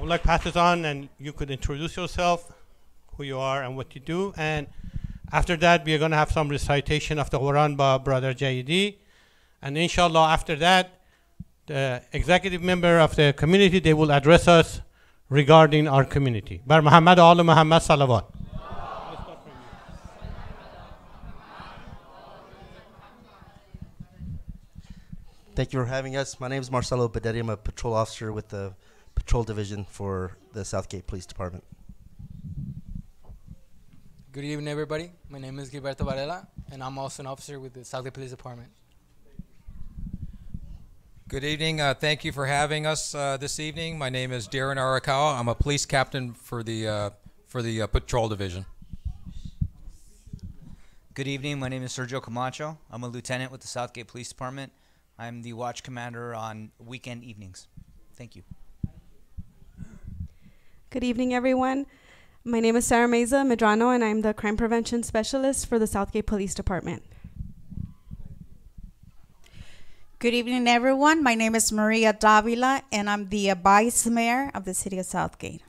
would like to pass this on, and you could introduce yourself, who you are and what you do. And after that, we are going to have some recitation of the Quran by Brother Jaidi. And inshallah, after that, the executive member of the community, they will address us regarding our community. Bar Muhammad Al Muhammad Salawat. Thank you for having us. My name is Marcelo Bedetti. I'm a patrol officer with the Patrol Division for the Southgate Police Department. Good evening, everybody. My name is Gilberto Varela, and I'm also an officer with the Southgate Police Department. Good evening. Thank you for having us this evening. My name is Darren Arakawa. I'm a police captain for the Patrol Division. Good evening. My name is Sergio Camacho. I'm a lieutenant with the Southgate Police Department. I'm the watch commander on weekend evenings. Thank you. Good evening, everyone. My name is Sarah Meza Medrano, and I'm the crime prevention specialist for the Southgate Police Department. Good evening, everyone. My name is Maria Davila, and I'm the vice mayor of the city of Southgate.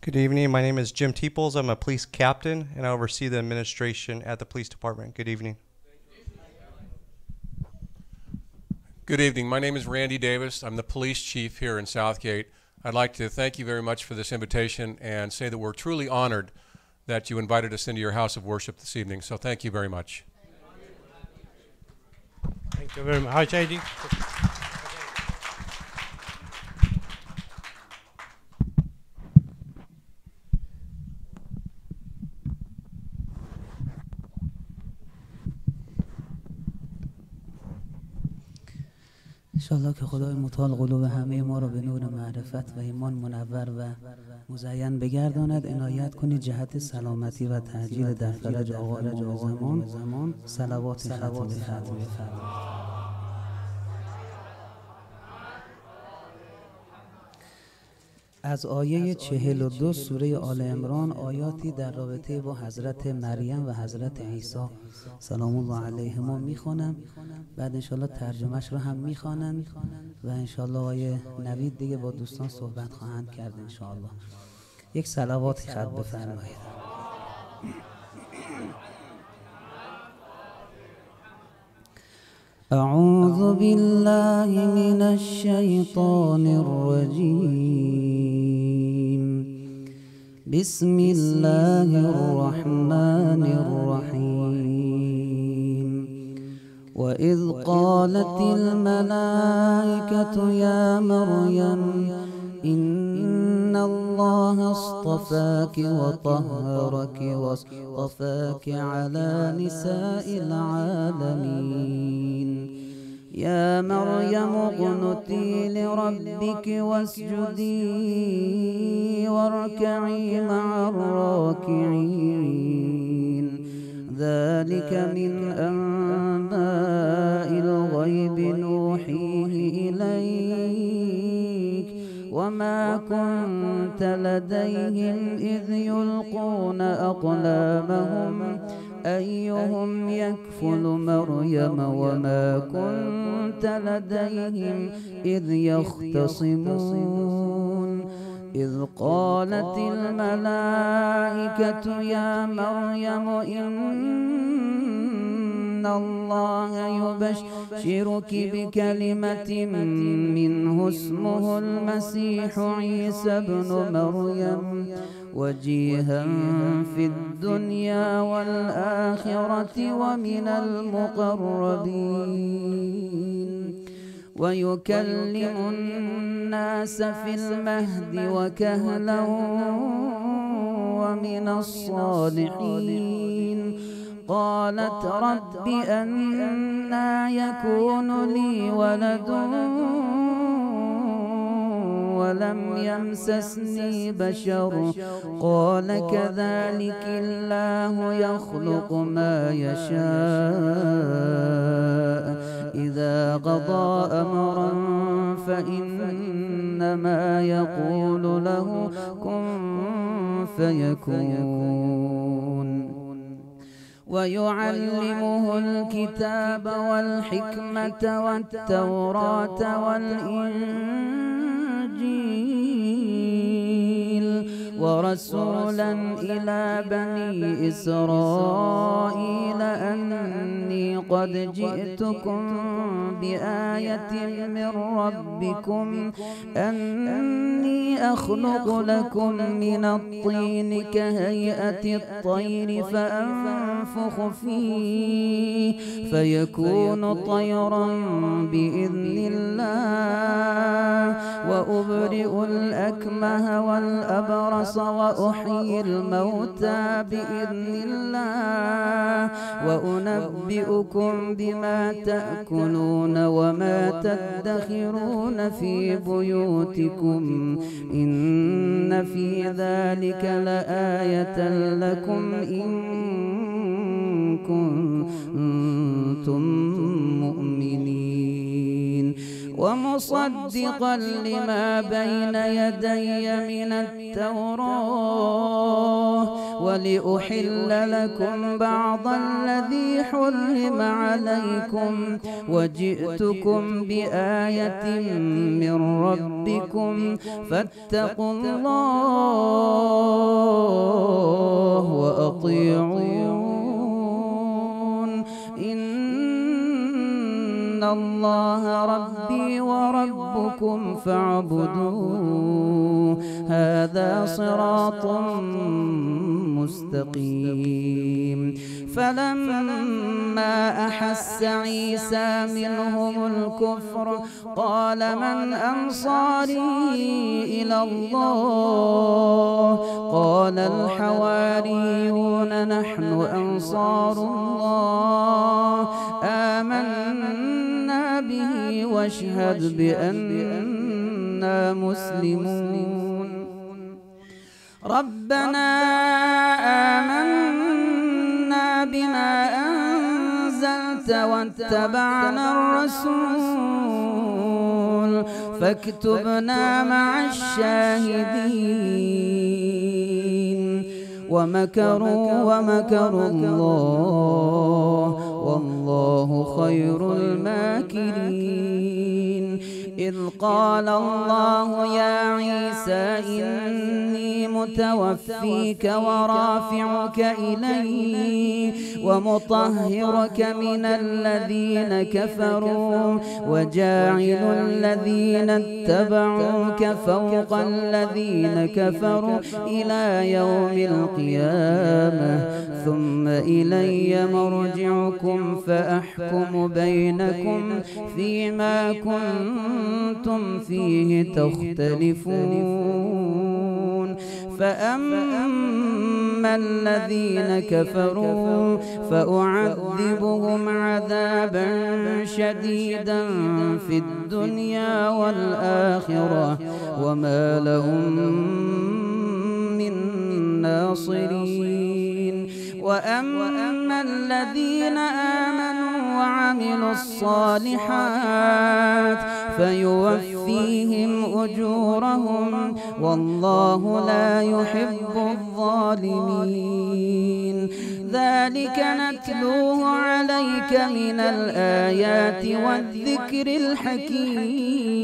Good evening. My name is Jim Teeples. I'm a police captain, and I oversee the administration at the police department. Good evening. Good evening. My name is Randy Davis. I'm the police chief here in Southgate. I'd like to thank you very much for this invitation and say that we're truly honored that you invited us into your house of worship this evening. So thank you very much. Thank you very much. Hi, JD. انشالله که خدای متعال قلوب همه ما را به نور معرفت و ایمان منور و مزین بگرداند. عنایت کنید جهت سلامتی و تعجیل در فرج آقا امام زمان صلوات ختم بفرمایید. از آیه 42 سوره آل عمران آیاتی در رابطه با حضرت مریم و حضرت عیسی سلام الله علیهما میخوانم. بعد انشالله ترجمهش رو هم میخوانن و انشالله آیه نوید دیگه با دوستان صحبت خواهند کرد انشالله. یک صلواتی خط بفرمایید. أعوذ بالله من الشيطان الرجيم. بسم الله الرحمن الرحيم. وإذ قالت الملائكة يا مريم إن الله اصطفاك وطهرك واصطفاك على نساء العالمين. يا مريم اقنتي لربك واسجدي واركعي مع الراكعين. ذلك من أنباء الغيب نوحيه إليك وما كنت لديهم إذ يلقون أقلامهم أيهم يكفل مريم وما كنت لديهم إذ يختصمون. إذ قالت الملائكة يا مريم إن الله يبشرك بكلمة منه اسمه المسيح عيسى ابن مريم وجيها في الدنيا والآخرة ومن المقربين ويكلم الناس في المهد وكهلا ومن الصالحين. قالت رب أنى يكون لي ولد ولم يمسسني بشر قال كذلك الله يخلق ما يشاء إذا قضى أمرا فإنما يقول له كن فيكون. ويعلمه الكتاب والحكمة والتوراة والإنجيل الإنجيل ورسولا إلى بني إسرائيل أني قد جئتكم بآية من ربكم أني أخلق لكم من الطين كهيئة الطير فأنفخ فيه فيكون طيرا بإذن الله وأبرئ الأكمه والأبرص وأحيي الموتى بإذن الله وأنبئكم بما تأكلون وما تدخرون في بيوتكم إن في ذلك لآية لكم إن كنتم مؤمنين ومصدقا لما بين يدي من التوراة ولأحل لكم بعض الذي حرم عليكم وجئتكم بآية من ربكم فاتقوا الله وأطيعون إن الله ربي وربكم فاعبدوه هذا صراط مستقيم فلما أحس عيسى منهم الكفر قال من أنصاري إلى الله قال الحواريون نحن أنصار الله آمنا به واشهد بأننا مسلمون ربنا آمنا بما أنزلت واتبعنا الرسول فاكتبنا مع الشاهدين ومكروا الله والله خير الماكرين إذ قال الله يا عيسى إني متوفيك ورافعك إلي ومطهرك من الذين كفروا وجاعل الذين اتبعوك فوق الذين كفروا إلى يوم القيامة ثم إلي مرجعكم فأحكم بينكم فيما كنتم فيه تختلفون فأما الذين كفروا فأعذبهم عذابا شديدا في الدنيا والآخرة وما لهم من ناصرين وأما الذين آمنوا وعملوا الصالحات فيوفيهم أجورهم والله لا يحب الظالمين ذلك نتلوه عليك من الآيات والذكر الحكيم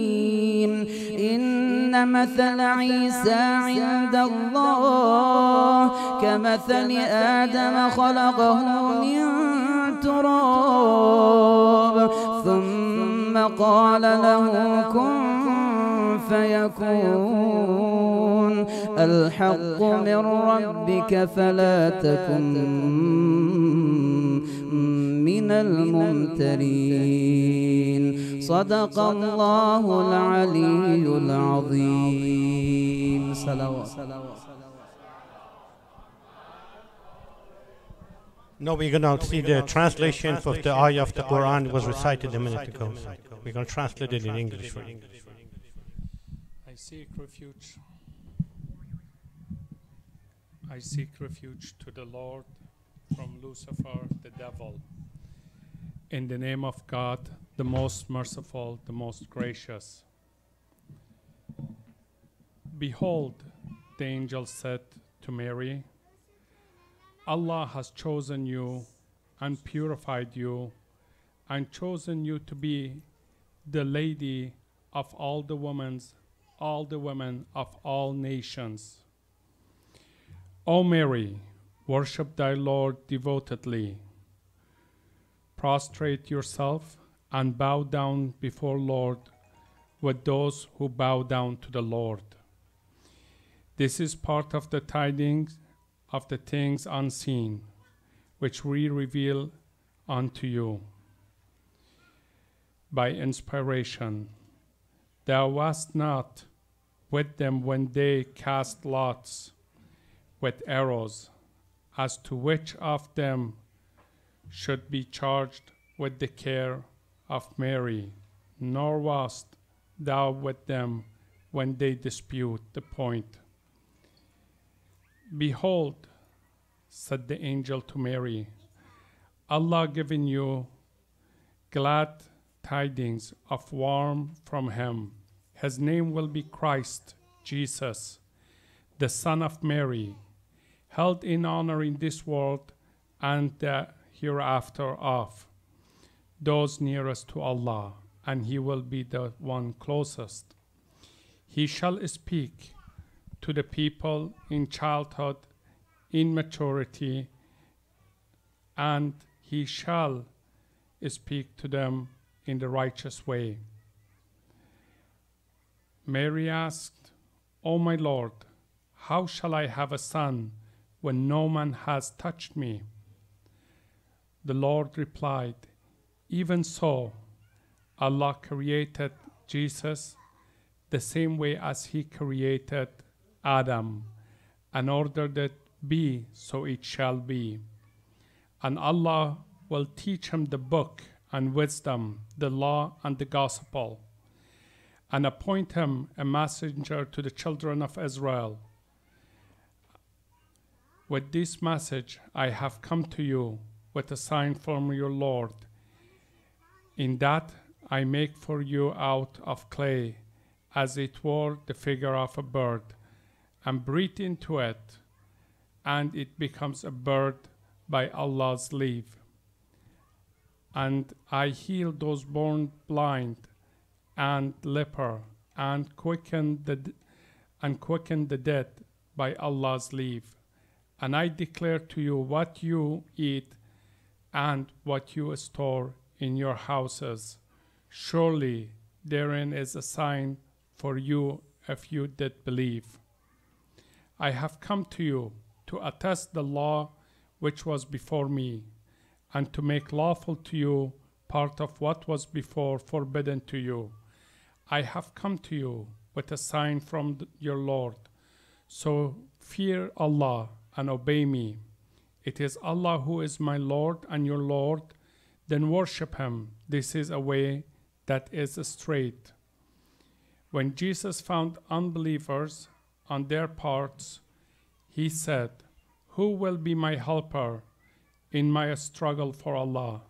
إن مثل عيسى عند الله كمثل آدم خلقه من تراب ثم قال له كن فيكون الحق من ربك فلا تكن من الممترين صدق الله العلي العظيم صلوات. No, we're going to see the translation of the ayah of the Quran was recited a minute ago. We're going to translate it in English for you. I seek refuge. I seek refuge to the Lord from Lucifer, the devil. In the name of God, the most merciful, the most gracious. Behold, the angel said to Mary, Allah has chosen you and purified you and chosen you to be the lady of all the women all the women of all nations. O Mary, worship thy Lord devotedly. Prostrate yourself and bow down before Lord with those who bow down to the Lord. This is part of the tidings of the things unseen, which we reveal unto you by inspiration. Thou wast not with them when they cast lots with arrows, as to which of them should be charged with the care of Mary, nor wast thou with them when they dispute the point. Behold, said the angel to Mary, Allah given you glad tidings of warm from him. His name will be Christ Jesus, the Son of Mary, held in honor in this world and the hereafter of those nearest to Allah, and he will be the one closest. He shall speak to the people in childhood, in maturity, and he shall speak to them in the righteous way. Mary asked, O my Lord, how shall I have a son when no man has touched me? The Lord replied, even so, Allah created Jesus the same way as he created Adam, and ordered it be, so it shall be. And Allah will teach him the book and wisdom, the law and the gospel, and appoint him a messenger to the children of Israel. With this message I have come to you with a sign from your Lord, in that I make for you out of clay, as it were the figure of a bird, and breathe into it, and it becomes a bird by Allah's leave. And I heal those born blind and leper, and quicken the dead by Allah's leave. And I declare to you what you eat and what you store in your houses. Surely therein is a sign for you if you did believe. I have come to you to attest the law which was before me, and to make lawful to you part of what was before forbidden to you. I have come to you with a sign from your Lord. So fear Allah and obey me. It is Allah who is my Lord and your Lord. Then worship him. This is a way that is straight. When Jesus found unbelievers on their parts, he said, who will be my helper in my struggle for Allah?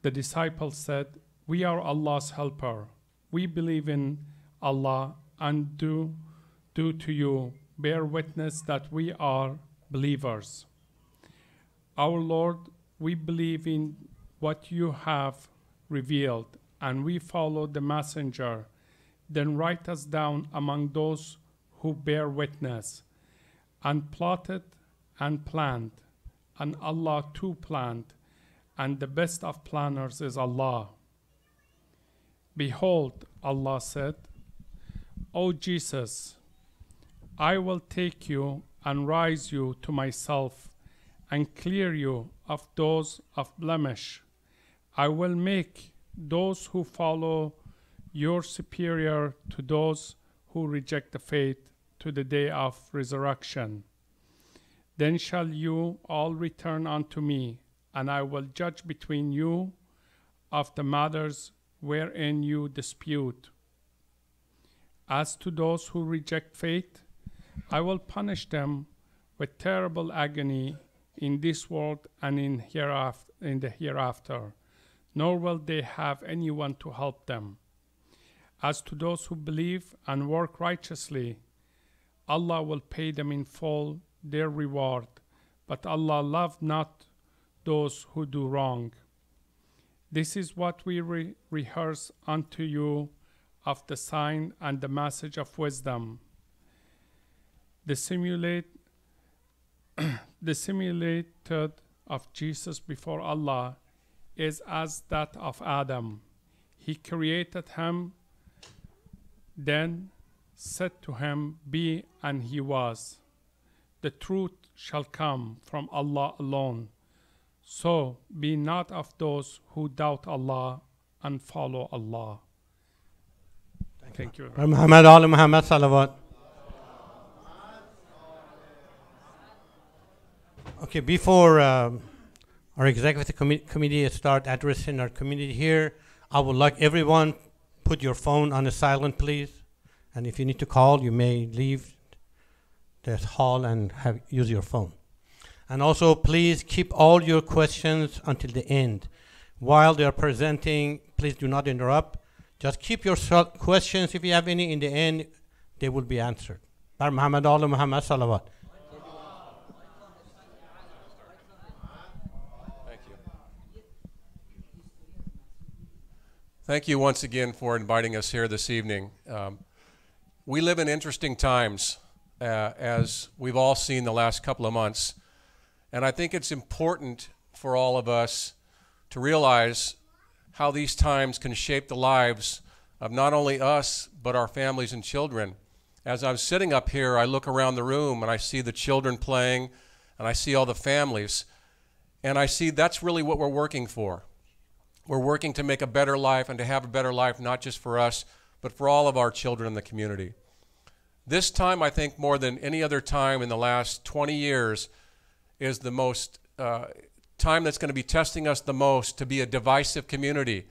The disciples said, we are Allah's helper. We believe in Allah and do to you bear witness that we are believers. Our Lord, we believe in what you have revealed, and we follow the messenger. Then write us down among those who bear witness. And plotted and planned, and Allah too planned, and the best of planners is Allah. Behold, Allah said, O Jesus, I will take you and raise you to myself, and clear you of those of blemish. I will make those who follow you superior to those who reject the faith to the day of resurrection. Then shall you all return unto me, and I will judge between you of the matters wherein you dispute. As to those who reject faith, I will punish them with terrible agony in this world and in the hereafter, nor will they have anyone to help them. As to those who believe and work righteously, Allah will pay them in full their reward, but Allah loved not those who do wrong. This is what we rehearse unto you of the sign and the message of wisdom. The simulated of Jesus before Allah is as that of Adam. He created him, then said to him, be, and he was. The truth shall come from Allah alone. So be not of those who doubt Allah and follow Allah. Thank you. Muhammad Ali Muhammad Salawat. Okay, before our executive committee start addressing our community here, I would like everyone put your phone on a silent, please. And if you need to call, you may leave the hall and use your phone. And also, please keep all your questions until the end. While they are presenting, please do not interrupt. Just keep your questions, if you have any, in the end, they will be answered. Bar Muhammad Ali Muhammad Salawat. Thank you once again for inviting us here this evening. We live in interesting times, as we've all seen the last couple of months. And I think it's important for all of us to realize how these times can shape the lives of not only us, but our families and children. As I'm sitting up here, I look around the room and I see the children playing, and I see all the families, and I see that's really what we're working for. We're working to make a better life and to have a better life, not just for us, but for all of our children in the community. This time, I think more than any other time in the last 20 years, is the most time that's going to be testing us the most to be a divisive community.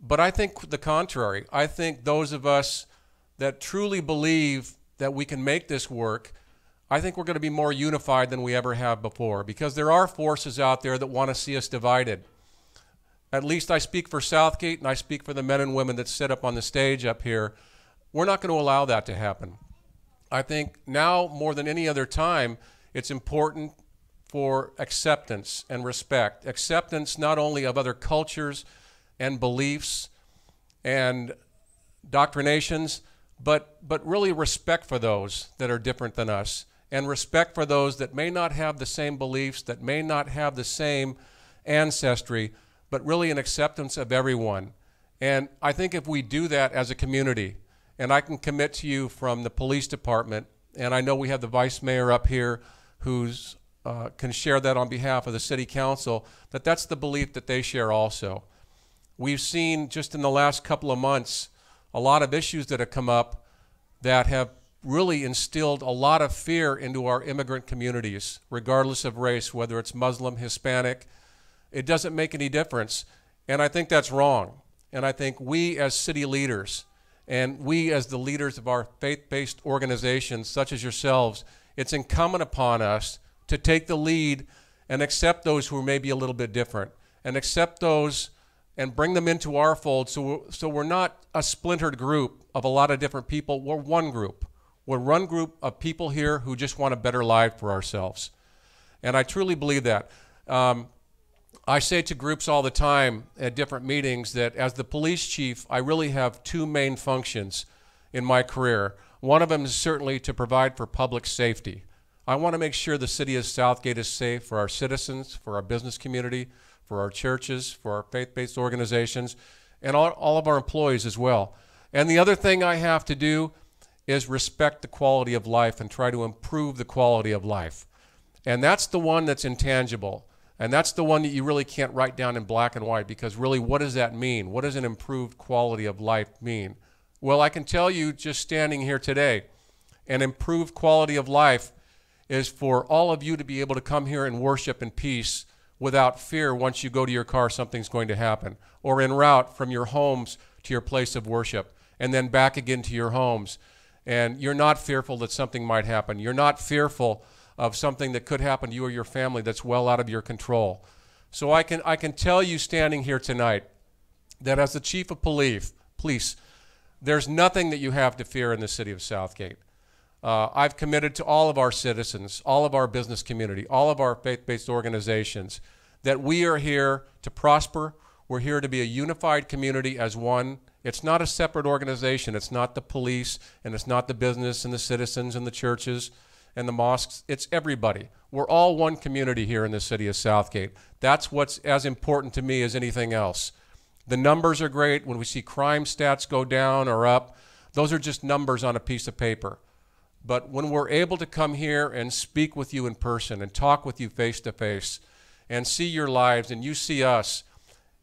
But I think the contrary. I think those of us that truly believe that we can make this work, I think we're going to be more unified than we ever have before, because there are forces out there that want to see us divided. At least I speak for Southgate, and I speak for the men and women that sit up on the stage up here. We're not going to allow that to happen. I think now more than any other time, it's important for acceptance and respect. Acceptance not only of other cultures and beliefs and doctrinations, but really respect for those that are different than us, and respect for those that may not have the same beliefs, that may not have the same ancestry, but really an acceptance of everyone. And I think if we do that as a community, and I can commit to you from the police department, and I know we have the vice mayor up here who's can share that on behalf of the city council, that that's the belief that they share also. We've seen just in the last couple of months a lot of issues that have come up that have really instilled a lot of fear into our immigrant communities, regardless of race, whether it's Muslim, Hispanic. It doesn't make any difference, and I think that's wrong. And I think we as city leaders, and we as the leaders of our faith-based organizations, such as yourselves, it's incumbent upon us to take the lead and accept those who may be a little bit different, and accept those and bring them into our fold, so we're not a splintered group of a lot of different people. We're one group. We're one group of people here who just want a better life for ourselves. And I truly believe that. I say to groups all the time at different meetings that as the police chief, I really have two main functions in my career. One of them is certainly to provide for public safety. I want to make sure the city of Southgate is safe for our citizens, for our business community, for our churches, for our faith-based organizations, and all of our employees as well. And the other thing I have to do is respect the quality of life and try to improve the quality of life. And that's the one that's intangible. And that's the one that you really can't write down in black and white, because really, what does that mean? What does an improved quality of life mean? Well, I can tell you just standing here today, an improved quality of life is for all of you to be able to come here and worship in peace without fear once you go to your car something's going to happen, or en route from your homes to your place of worship, and then back again to your homes. And you're not fearful that something might happen. You're not fearful of something that could happen to you or your family that's well out of your control. So I can tell you standing here tonight that as the chief of police, there's nothing that you have to fear in the city of Southgate. I've committed to all of our citizens, all of our business community, all of our faith-based organizations, that we are here to prosper. We're here to be a unified community as one It's not a separate organization. It's not the police, and it's not the business and the citizens and the churches and the mosques. It's everybody. We're all one community here in the city of Southgate. That's what's as important to me as anything else. The numbers are great. When we see crime stats go down or up, those are just numbers on a piece of paper. But when we're able to come here and speak with you in person and talk with you face to face and see your lives and you see us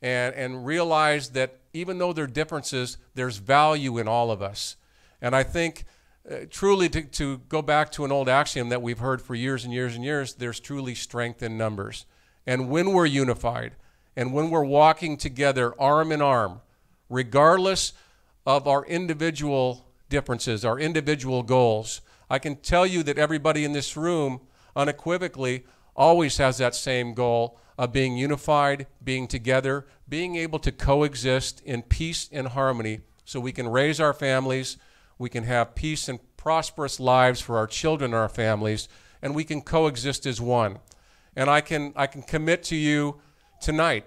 and realize that even though there are differences, there's value in all of us. And I think truly to go back to an old axiom that we've heard for years and years and years, there's truly strength in numbers. And when we're unified and when we're walking together arm in arm, regardless of our individual differences, our individual goals, I can tell you that everybody in this room unequivocally always has that same goal of being unified, being together, being able to coexist in peace and harmony so we can raise our families, we can have peace and prosperous lives for our children and our families, and we can coexist as one. And I can commit to you tonight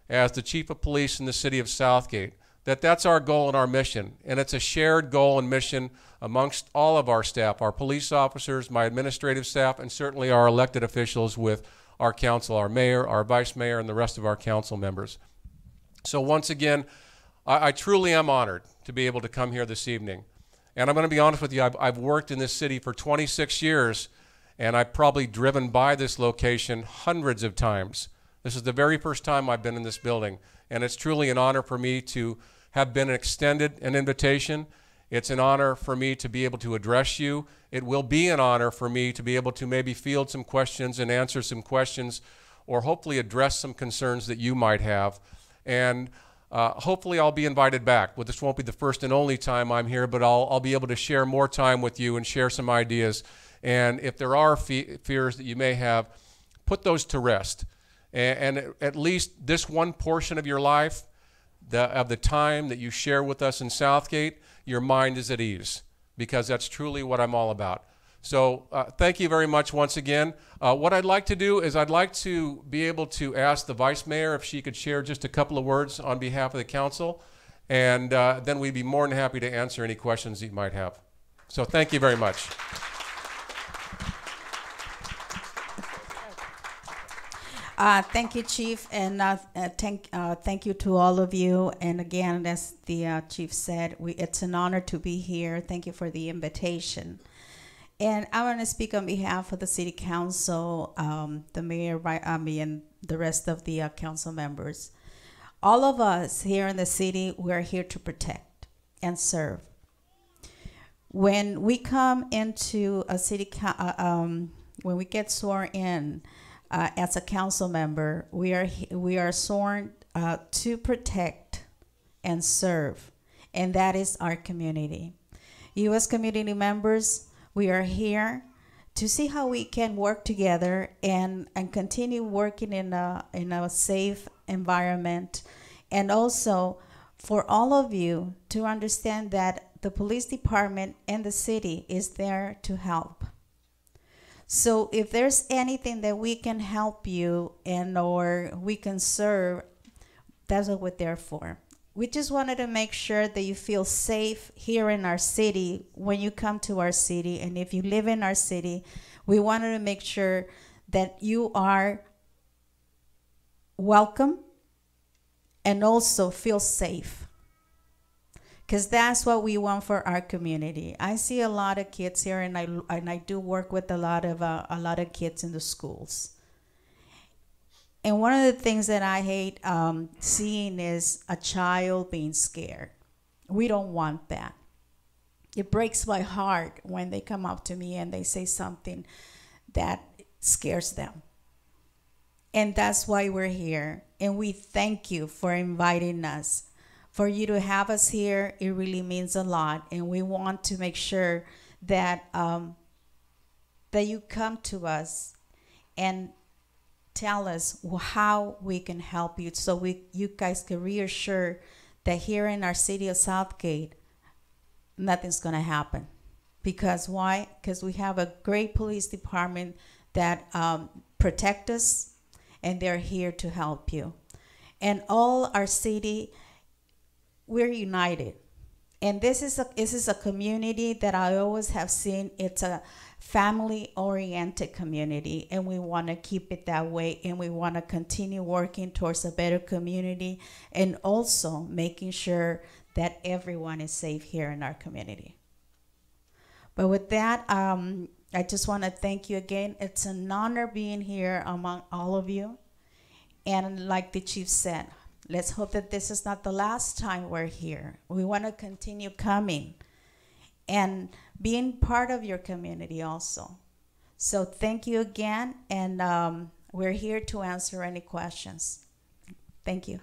as the Chief of Police in the city of Southgate that that's our goal and our mission. And it's a shared goal and mission amongst all of our staff, our police officers, my administrative staff, and certainly our elected officials with our council, our mayor, our vice mayor, and the rest of our council members. So once again, I truly am honored to be able to come here this evening. And I'm going to be honest with you, I've worked in this city for 26 years, and I've probably driven by this location hundreds of times. This is the very first time I've been in this building, and it's truly an honor for me to have been extended an invitation. It's an honor for me to be able to address you. It will be an honor for me to be able to maybe field some questions and answer some questions, or hopefully address some concerns that you might have. And hopefully I'll be invited back. Well, this won't be the first and only time I'm here, but I'll be able to share more time with you and share some ideas. And if there are fears that you may have, put those to rest. And at least this one portion of your life, of the time that you share with us in Southgate, your mind is at ease, because that's truly what I'm all about. So thank you very much once again. What I'd like to do is I'd like to be able to ask the Vice Mayor if she could share just a couple of words on behalf of the council, and then we'd be more than happy to answer any questions that you might have. So thank you very much. Thank you, Chief, and thank you to all of you. And again, as the Chief said, it's an honor to be here. Thank you for the invitation. And I want to speak on behalf of the City Council, the Mayor, and the rest of the council members. All of us here in the city, we're here to protect and serve. When we come into a city, when we get sworn in, as a council member, we are sworn to protect and serve, and that is our community. You as community members, we are here to see how we can work together and continue working in a safe environment, and also for all of you to understand that the police department and the city is there to help. So if there's anything that we can help you or we can serve, that's what we're there for. We just wanted to make sure that you feel safe here in our city when you come to our city. And if you live in our city, we wanted to make sure that you are welcome and also feel safe, because that's what we want for our community. I see a lot of kids here, and I do work with a lot of kids in the schools. And one of the things that I hate seeing is a child being scared. We don't want that. It breaks my heart when they come up to me and they say something that scares them. And that's why we're here. And we thank you for inviting us. For you to have us here, it really means a lot, and we want to make sure that that you come to us and tell us how we can help you, so you guys can reassure that here in our city of Southgate, nothing's going to happen. Because why? Because we have a great police department that protect us, and they're here to help you. And all our city, we're united. And this is a community that I always have seen. It's a family-oriented community, and we want to keep it that way, and we want to continue working towards a better community and also making sure that everyone is safe here in our community. But with that, I just want to thank you again. It's an honor being here among all of you. And like the chief said, let's hope that this is not the last time we're here. We want to continue coming and being part of your community also. So thank you again, and we're here to answer any questions. Thank you.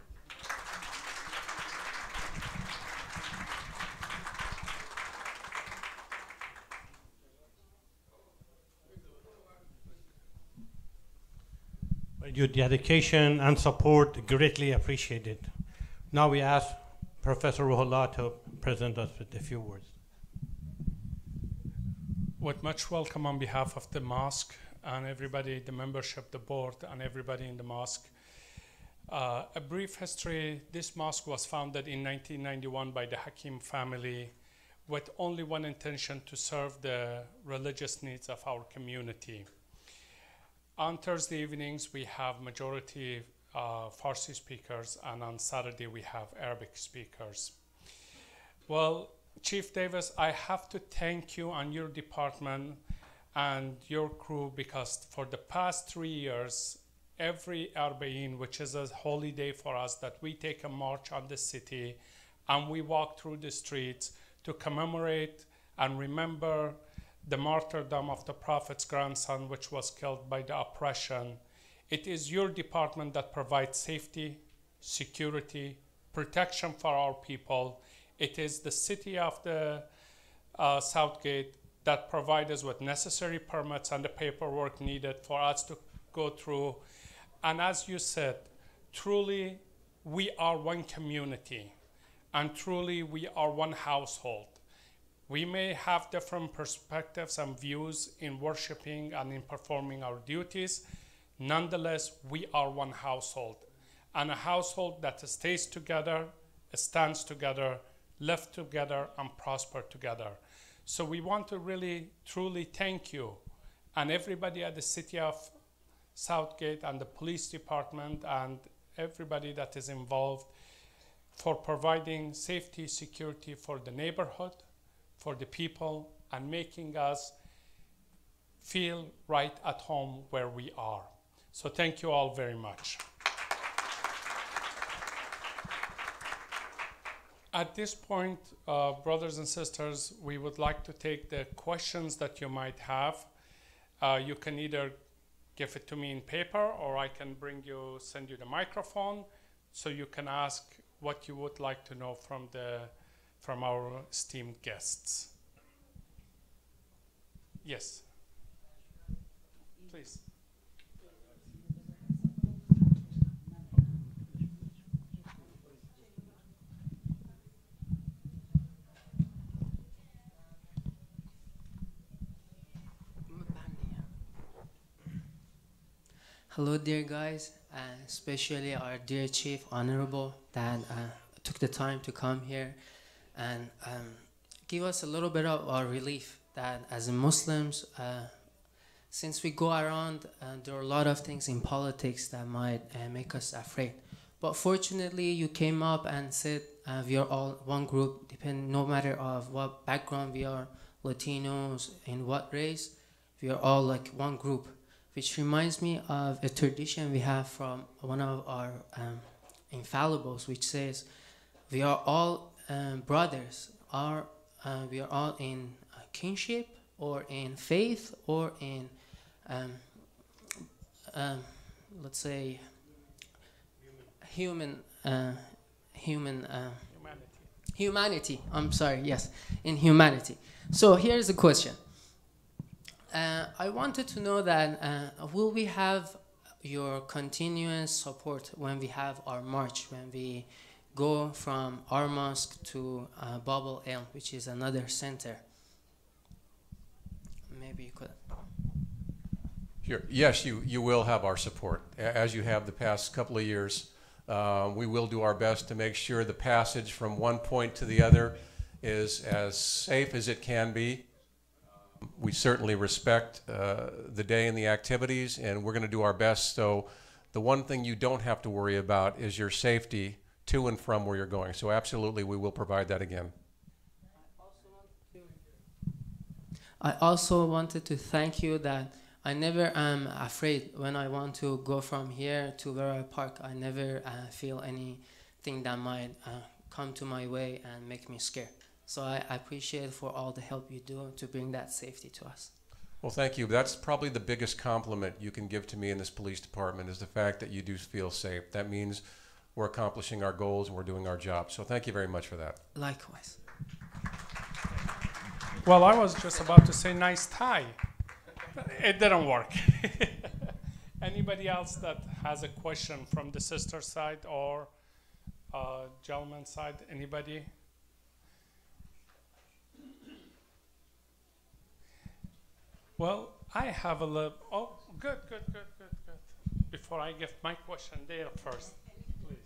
Your dedication and support greatly appreciated. Now we ask Professor Ruhollah to present us with a few words. With much welcome on behalf of the mosque and everybody, the membership, the board, and everybody in the mosque. A brief history: this mosque was founded in 1991 by the Hakim family with only one intention: to serve the religious needs of our community. On Thursday evenings, we have majority Farsi speakers, and on Saturday, we have Arabic speakers. Well, Chief Davis, I have to thank you and your department and your crew, because for the past 3 years, every Arba'in, which is a holy day for us, that we take a march on the city and we walk through the streets to commemorate and remember the martyrdom of the Prophet's grandson, which was killed by the oppression. It is your department that provides safety, security, protection for our people. It is the city of the Southgate that provides us with necessary permits and the paperwork needed for us to go through. And as you said, truly we are one community, and truly we are one household. We may have different perspectives and views in worshiping and in performing our duties. Nonetheless, we are one household, and a household that stays together, stands together, live together, and prosper together. So we want to really, truly thank you and everybody at the City of Southgate and the police department and everybody that is involved for providing safety, security for the neighborhood, for the people, and making us feel right at home where we are. So thank you all very much. At this point, brothers and sisters, we would like to take the questions that you might have. You can either give it to me in paper, or I can send you the microphone, so you can ask what you would like to know from our esteemed guests. Yes, please. Hello, dear guys, especially our dear Chief Honorable that took the time to come here and give us a little bit of our relief that as Muslims, since we go around, there are a lot of things in politics that might make us afraid. But fortunately, you came up and said we are all one group, no matter of what background we are, Latinos, in what race, we are all like one group. Which reminds me of a tradition we have from one of our infallibles, which says we are all brothers. We are all in kinship, or in faith, or in, let's say, humanity. I'm sorry, yes, in humanity. So here's the question. I wanted to know that will we have your continuous support when we have our march, when we go from our mosque to Bab el-Ilm, which is another center? Maybe you could. Sure. Yes, you will have our support, as you have the past couple of years. We will do our best to make sure the passage from one point to the other is as safe as it can be. We certainly respect the day and the activities, and we're going to do our best. So the one thing you don't have to worry about is your safety to and from where you're going. So absolutely, we will provide that again. I also wanted to thank you that I never am afraid when I want to go from here to where I park. I never feel anything that might come to my way and make me scared. So I appreciate for all the help you do to bring that safety to us. Well, thank you. That's probably the biggest compliment you can give to me in this police department is the fact that you do feel safe. That means we're accomplishing our goals and we're doing our job. So thank you very much for that. Likewise. Well, I was just about to say nice tie. It didn't work. Anybody else that has a question from the sister side or gentleman's side? Anybody? Well, I have a little. Oh, good. Before I give my question, there first, please.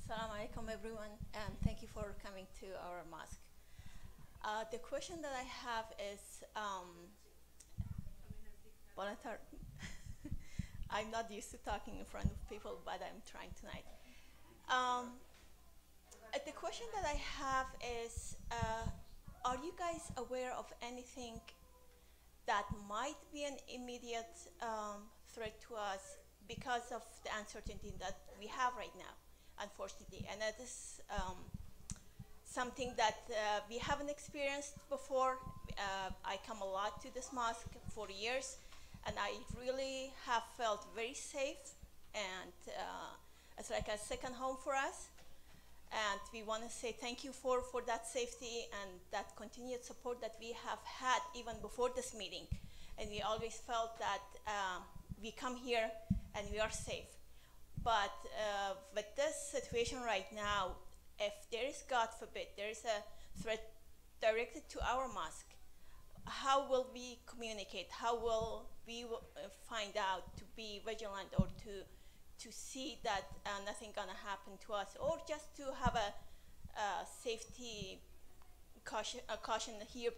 Assalamu alaikum everyone, and thank you for coming to our mosque. The question that I have is, I'm not used to talking in front of people, but I'm trying tonight. The question that I have is, are you guys aware of anything that might be an immediate threat to us because of the uncertainty that we have right now, unfortunately? And that is something that we haven't experienced before. I come a lot to this mosque for years, and I really have felt very safe, and it's like a second home for us. And we want to say thank you for that safety and that continued support that we have had even before this meeting. And we always felt that we come here and we are safe. But with this situation right now, if there is, God forbid, there is a threat directed to our mosque, how will we communicate? How will we find out to be vigilant or to see that nothing gonna happen to us, or just to have a safety caution here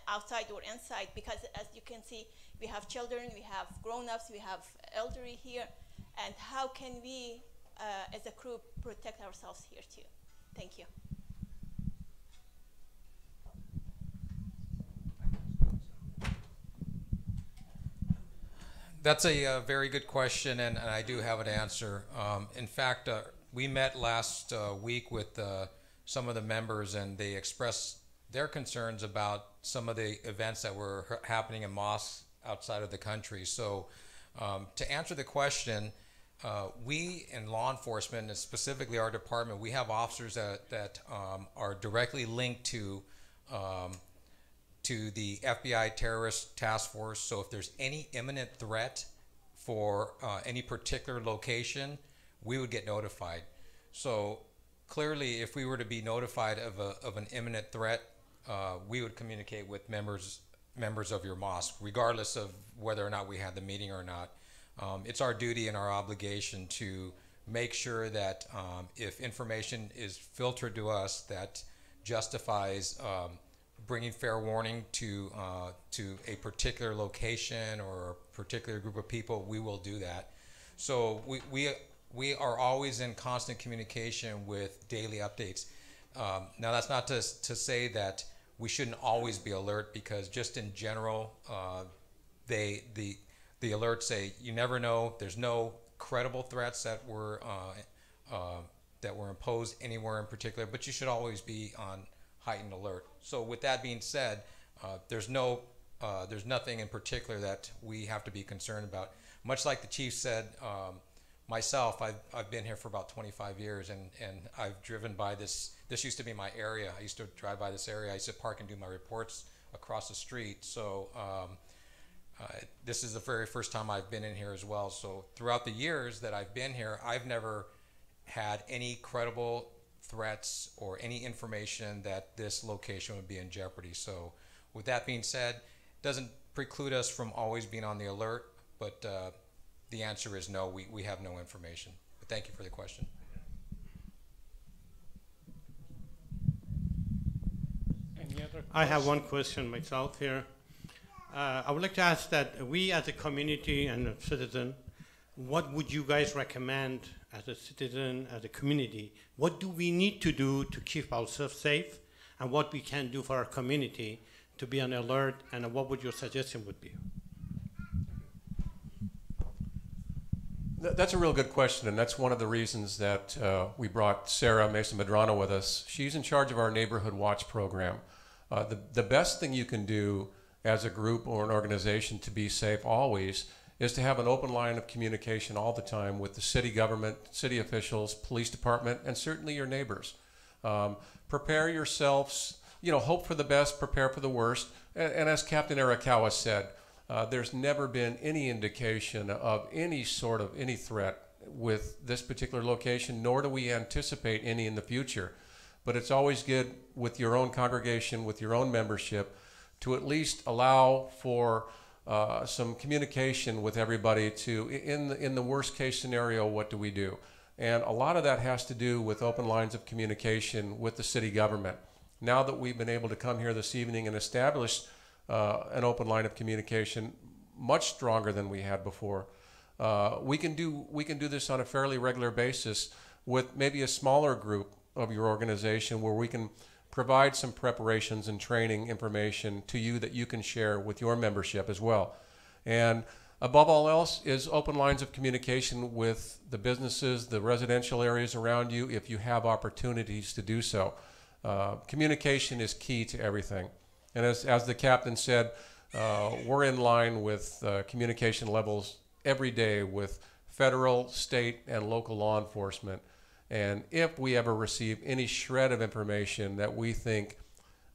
outside or inside? Because as you can see, we have children, we have grown-ups, we have elderly here, and how can we as a group protect ourselves here too? Thank you. That's a very good question, and I do have an answer. In fact, we met last week with some of the members, and they expressed their concerns about some of the events that were happening in mosques outside of the country. So to answer the question, we in law enforcement, and specifically our department, we have officers that are directly linked to the FBI terrorist task force. So if there's any imminent threat for any particular location, we would get notified. So clearly, if we were to be notified of an imminent threat, we would communicate with members of your mosque, regardless of whether or not we had the meeting or not. It's our duty and our obligation to make sure that if information is filtered to us that justifies bringing fair warning to a particular location or a particular group of people, we will do that. So we are always in constant communication with daily updates. Now that's not to say that we shouldn't always be alert, because just in general, the alerts say you never know. There's no credible threats that were imposed anywhere in particular, but you should always be on heightened alert. So with that being said, there's nothing in particular that we have to be concerned about. Much like the chief said, myself, I've been here for about 25 years, and I've driven by this. This used to be my area. I used to drive by this area. I used to park and do my reports across the street. So this is the very first time I've been in here as well. So throughout the years that I've been here, I've never had any credible threats or any information that this location would be in jeopardy. So with that being said, Doesn't preclude us from always being on the alert, but the answer is no, we have no information. But thank you for the question. I have one question myself here. I would like to ask that we as a community and a citizen, what would you guys recommend as a citizen, as a community? What do we need to do to keep ourselves safe, and what we can do for our community to be on alert, and what would your suggestion would be? That's a real good question, and that's one of the reasons that we brought Sarah Mesa Medrano with us. She's in charge of our Neighborhood Watch program. The best thing you can do as a group or an organization to be safe always is to have an open line of communication all the time with the city government, city officials, police department, and certainly your neighbors. Prepare yourselves, hope for the best, prepare for the worst. And as Captain Arakawa said, there's never been any indication of any threat with this particular location, nor do we anticipate any in the future. But it's always good with your own congregation, with your own membership, to at least allow for some communication with everybody to, in the worst case scenario, what do we do? And a lot of that has to do with open lines of communication with the city government. Now that we've been able to come here this evening and establish an open line of communication much stronger than we had before, we can do this on a fairly regular basis with maybe a smaller group of your organization, where we can provide some preparations and training information to you that you can share with your membership as well. And above all else is open lines of communication with the businesses, the residential areas around you, if you have opportunities to do so. Communication is key to everything. And as the captain said, we're in line with communication levels every day with federal, state, and local law enforcement. And if we ever receive any shred of information that we think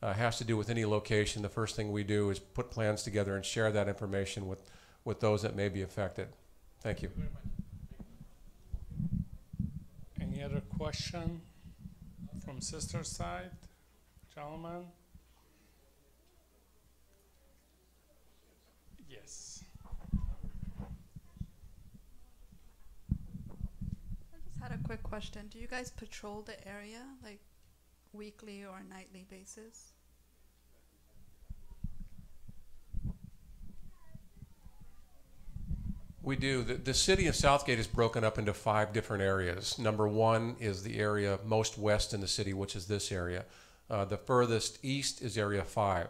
has to do with any location, the first thing we do is put plans together and share that information with those that may be affected. Thank you. Any other question from sister side? Gentlemen? Yes. Had a quick question. Do you guys patrol the area like weekly or nightly basis? We do. The city of Southgate is broken up into 5 different areas. Number 1 is the area most west in the city, which is this area. The furthest east is area 5.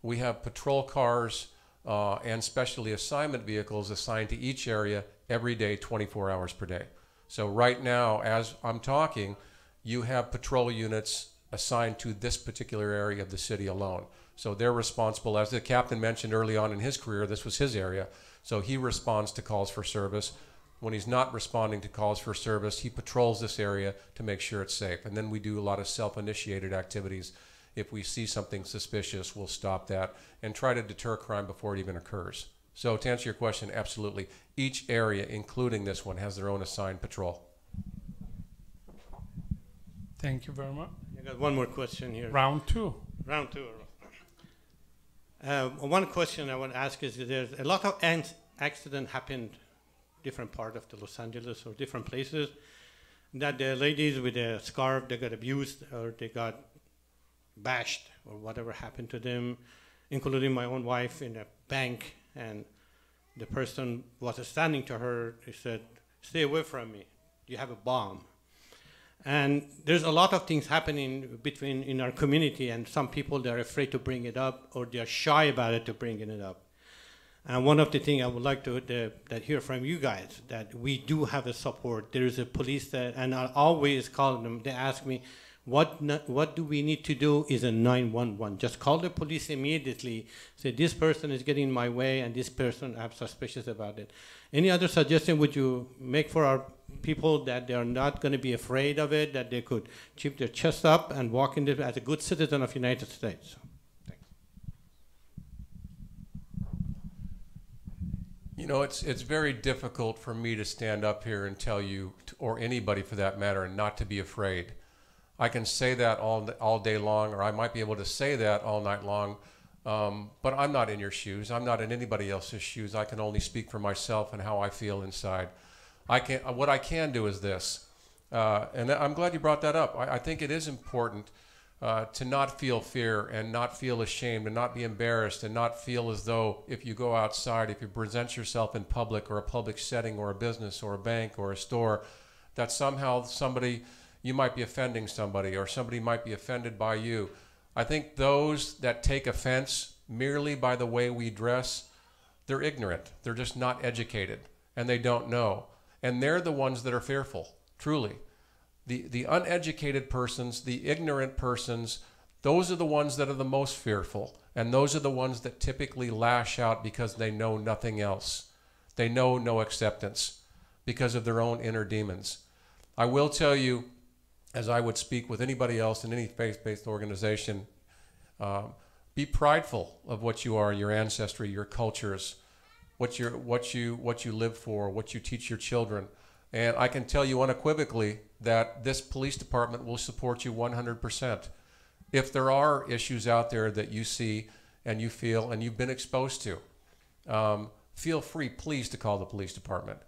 We have patrol cars and specialty assignment vehicles assigned to each area every day, 24 hours per day. So right now, as I'm talking, you have patrol units assigned to this particular area of the city alone. So they're responsible, as the captain mentioned early on in his career, this was his area. So he responds to calls for service. When he's not responding to calls for service, he patrols this area to make sure it's safe. And then we do a lot of self-initiated activities. If we see something suspicious, we'll stop that and try to deter crime before it even occurs. So to answer your question, absolutely. Each area, including this one, has their own assigned patrol. Thank you very much. I got one more question here. Round 2. Round 2. One question I want to ask is, there's a lot of accidents happened different part of the Los Angeles or different places, that the ladies with a scarf, they got abused or they got bashed or whatever happened to them, including my own wife in a bank. And the person was standing to her, he said, "Stay away from me, you have a bomb." And there's a lot of things happening in our community, and some people, they're afraid to bring it up, or they're shy about it to bringing it up. And one of the things I would like to hear from you guys, that we do have a support. There is a police and I always call them, they ask me, what do we need to do is a 911. Just call the police immediately. Say, this person is getting in my way and this person, I'm suspicious about it. Any other suggestion would you make for our people, that they are not going to be afraid of it, that they could keep their chest up and walk in as a good citizen of the United States? Thanks. You know, it's very difficult for me to stand up here and tell you, or anybody for that matter, not to be afraid. I can say that all day long, or I might be able to say that all night long, But I'm not in your shoes. I'm not in anybody else's shoes. I can only speak for myself and how I feel inside. What I can do is this, and I'm glad you brought that up. I think it is important to not feel fear and not feel ashamed and not be embarrassed and not feel as though if you go outside, if you present yourself in public or a public setting or a business or a bank or a store, that somehow you might be offending somebody or somebody might be offended by you. I think those that take offense merely by the way we dress, they're ignorant. They're just not educated and they don't know. And they're the ones that are fearful, truly. The uneducated persons, the ignorant persons, those are the ones that are the most fearful. And those are the ones that typically lash out because they know nothing else. They know no acceptance because of their own inner demons. I will tell you, as I would speak with anybody else in any faith-based organization, be prideful of what you are, your ancestry, your cultures, what you live for, what you teach your children. And I can tell you unequivocally that this police department will support you 100%. If there are issues out there that you see and you feel and you've been exposed to, feel free, please, to call the police department.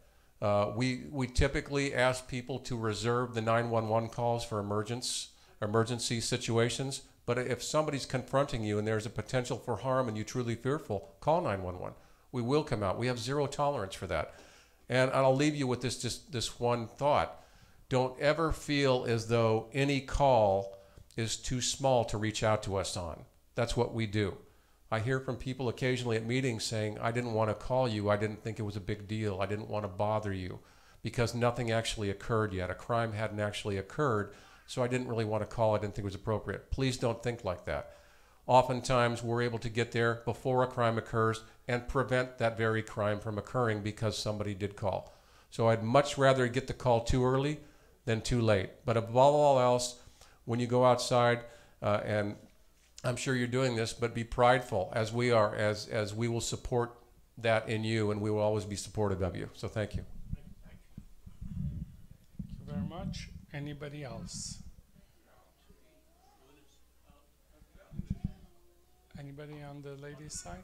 We typically ask people to reserve the 911 calls for emergency situations. But if somebody's confronting you and there's a potential for harm and you're truly fearful, call 911. We will come out. We have zero tolerance for that. And I'll leave you with this one thought. Don't ever feel as though any call is too small to reach out to us on. That's what we do. I hear from people occasionally at meetings saying, I didn't want to call you. I didn't think it was a big deal. I didn't want to bother you because nothing actually occurred yet. A crime hadn't actually occurred, so I didn't really want to call. I didn't think it was appropriate. Please don't think like that. Oftentimes, we're able to get there before a crime occurs and prevent that very crime from occurring because somebody did call. So I'd much rather get the call too early than too late. But above all else, when you go outside, and I'm sure you're doing this, but be prideful as we are, as we will support that in you, and we will always be supportive of you. So thank you. Thank you very much. Anybody else? Anybody on the ladies' side?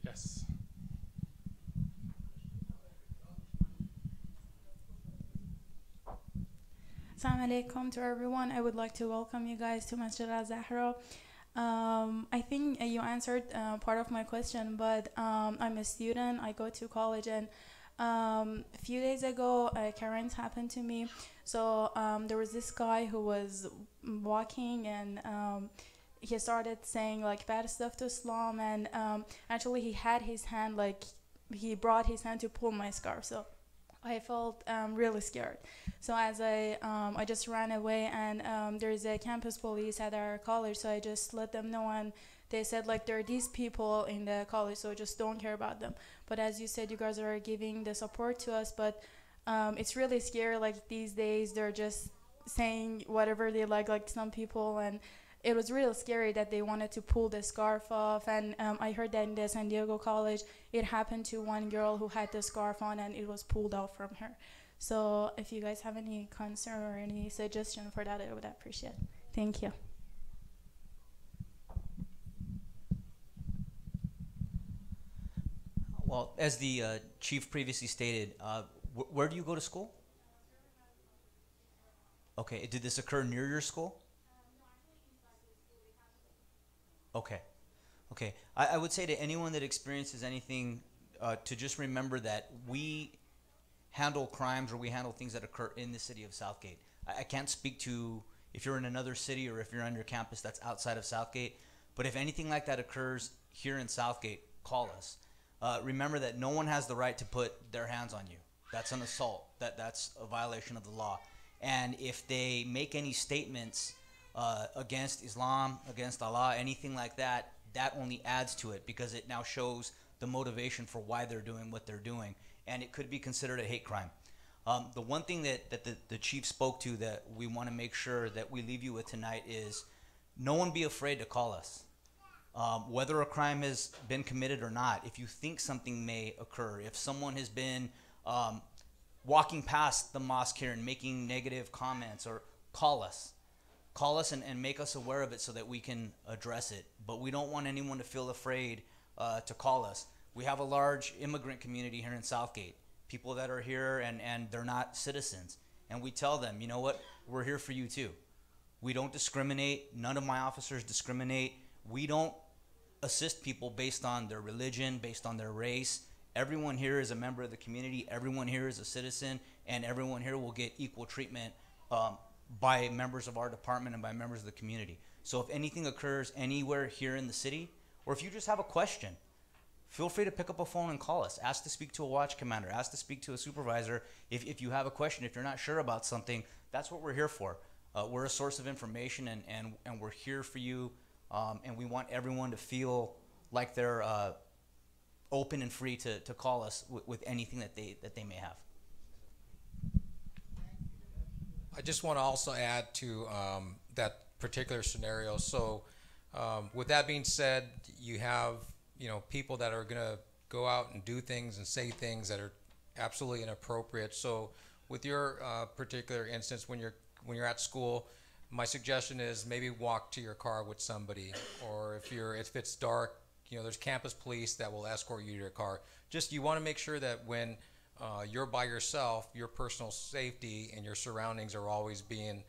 Yes. Assalamu alaikum to everyone. I would like to welcome you guys to Masjid Al-Zahra. I think you answered part of my question, but I'm a student. I go to college, and a few days ago, a current happened to me. So there was this guy who was walking, and he started saying like bad stuff to Islam, and actually he had his hand, like he brought his hand to pull my scarf. So I felt really scared. So as I just ran away, and there's a campus police at our college, so I just let them know, and they said like there are these people in the college, so just don't care about them. But as you said, you guys are giving the support to us, but it's really scary. Like these days, they're just saying whatever they like some people, and it was real scary that they wanted to pull the scarf off. And I heard that in the San Diego college, it happened to one girl who had the scarf on and it was pulled off from her. So if you guys have any concern or any suggestion for that, I would appreciate it. Thank you. Well, as the chief previously stated, where do you go to school? Okay, did this occur near your school? Okay. Okay. I would say to anyone that experiences anything to just remember that we handle crimes or we handle things that occur in the city of Southgate. I can't speak to if you're in another city or if you're on your campus that's outside of Southgate, but if anything like that occurs here in Southgate, call us. Remember that no one has the right to put their hands on you. That's an assault. That's a violation of the law. And if they make any statements against Islam, against Allah, anything like that, that only adds to it because it now shows the motivation for why they're doing what they're doing. And it could be considered a hate crime. The one thing that the chief spoke to that we want to make sure that we leave you with tonight is no one be afraid to call us. Whether a crime has been committed or not, if you think something may occur, if someone has been walking past the mosque here and making negative comments, or call us. call us and make us aware of it so that we can address it. But we don't want anyone to feel afraid to call us. We have a large immigrant community here in Southgate, people that are here and they're not citizens. And we tell them, you know what, we're here for you too. We don't discriminate. None of my officers discriminate. We don't assist people based on their religion, based on their race. Everyone here is a member of the community. Everyone here is a citizen, and everyone here will get equal treatment by members of our department and by members of the community. So if anything occurs anywhere here in the city, or if you just have a question, feel free to pick up a phone and call us. Ask to speak to a watch commander. Ask to speak to a supervisor. If you have a question, if you're not sure about something, that's what we're here for. We're a source of information, and we're here for you, and we want everyone to feel like they're open and free to call us with anything that they may have. I just want to also add to that particular scenario. So with that being said, you have people that are going to go out and do things and say things that are absolutely inappropriate. So with your particular instance, when you're at school, my suggestion is maybe walk to your car with somebody, or if it's dark, there's campus police that will escort you to your car. Just you want to make sure that when you're by yourself, your personal safety and your surroundings are always being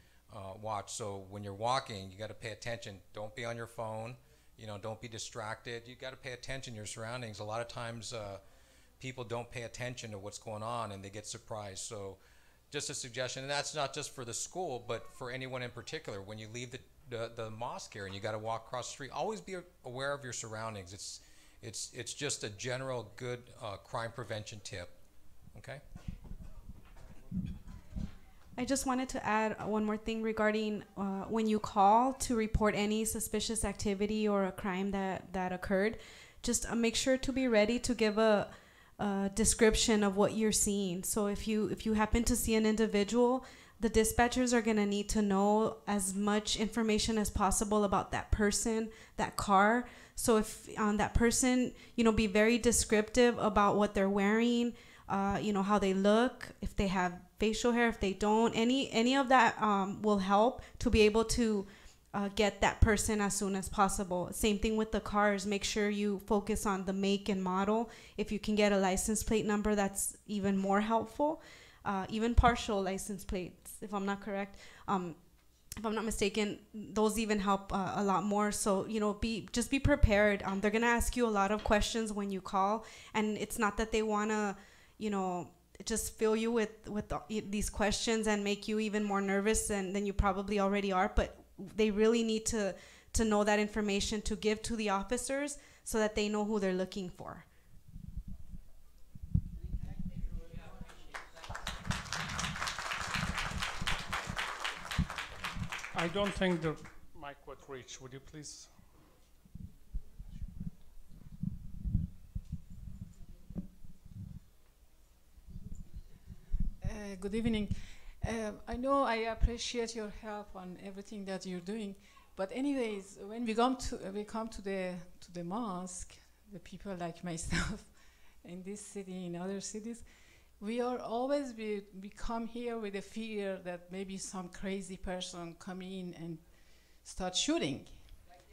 watched. So when you're walking, you got to pay attention. Don't be on your phone. Don't be distracted. You got to pay attention to your surroundings. A lot of times people don't pay attention to what's going on and they get surprised. So just a suggestion, and that's not just for the school, but for anyone in particular. When you leave the mosque here and you got to walk across the street, always be aware of your surroundings. It's just a general good crime prevention tip. Okay. I just wanted to add one more thing regarding when you call to report any suspicious activity or a crime that occurred, just make sure to be ready to give a description of what you're seeing. So if you happen to see an individual, the dispatchers are going to need to know as much information as possible about that person, that car. So if on that person, be very descriptive about what they're wearing, how they look, if they have facial hair, if they don't, any of that will help to be able to get that person as soon as possible. Same thing with the cars. Make sure you focus on the make and model. If you can get a license plate number, that's even more helpful. Even partial license plates, if I'm not correct. If I'm not mistaken, those even help a lot more. So, just be prepared. They're going to ask you a lot of questions when you call, and it's not that they want to, just fill you with these questions and make you even more nervous than you probably already are, but they really need to know that information to give to the officers so that they know who they're looking for. I don't think the mic would reach. Would you please? Good evening. I know I appreciate your help on everything that you're doing, but anyways, when we come to the mosque, the people like myself in this city, in other cities, we are always we come here with a fear that maybe some crazy person come in and start shooting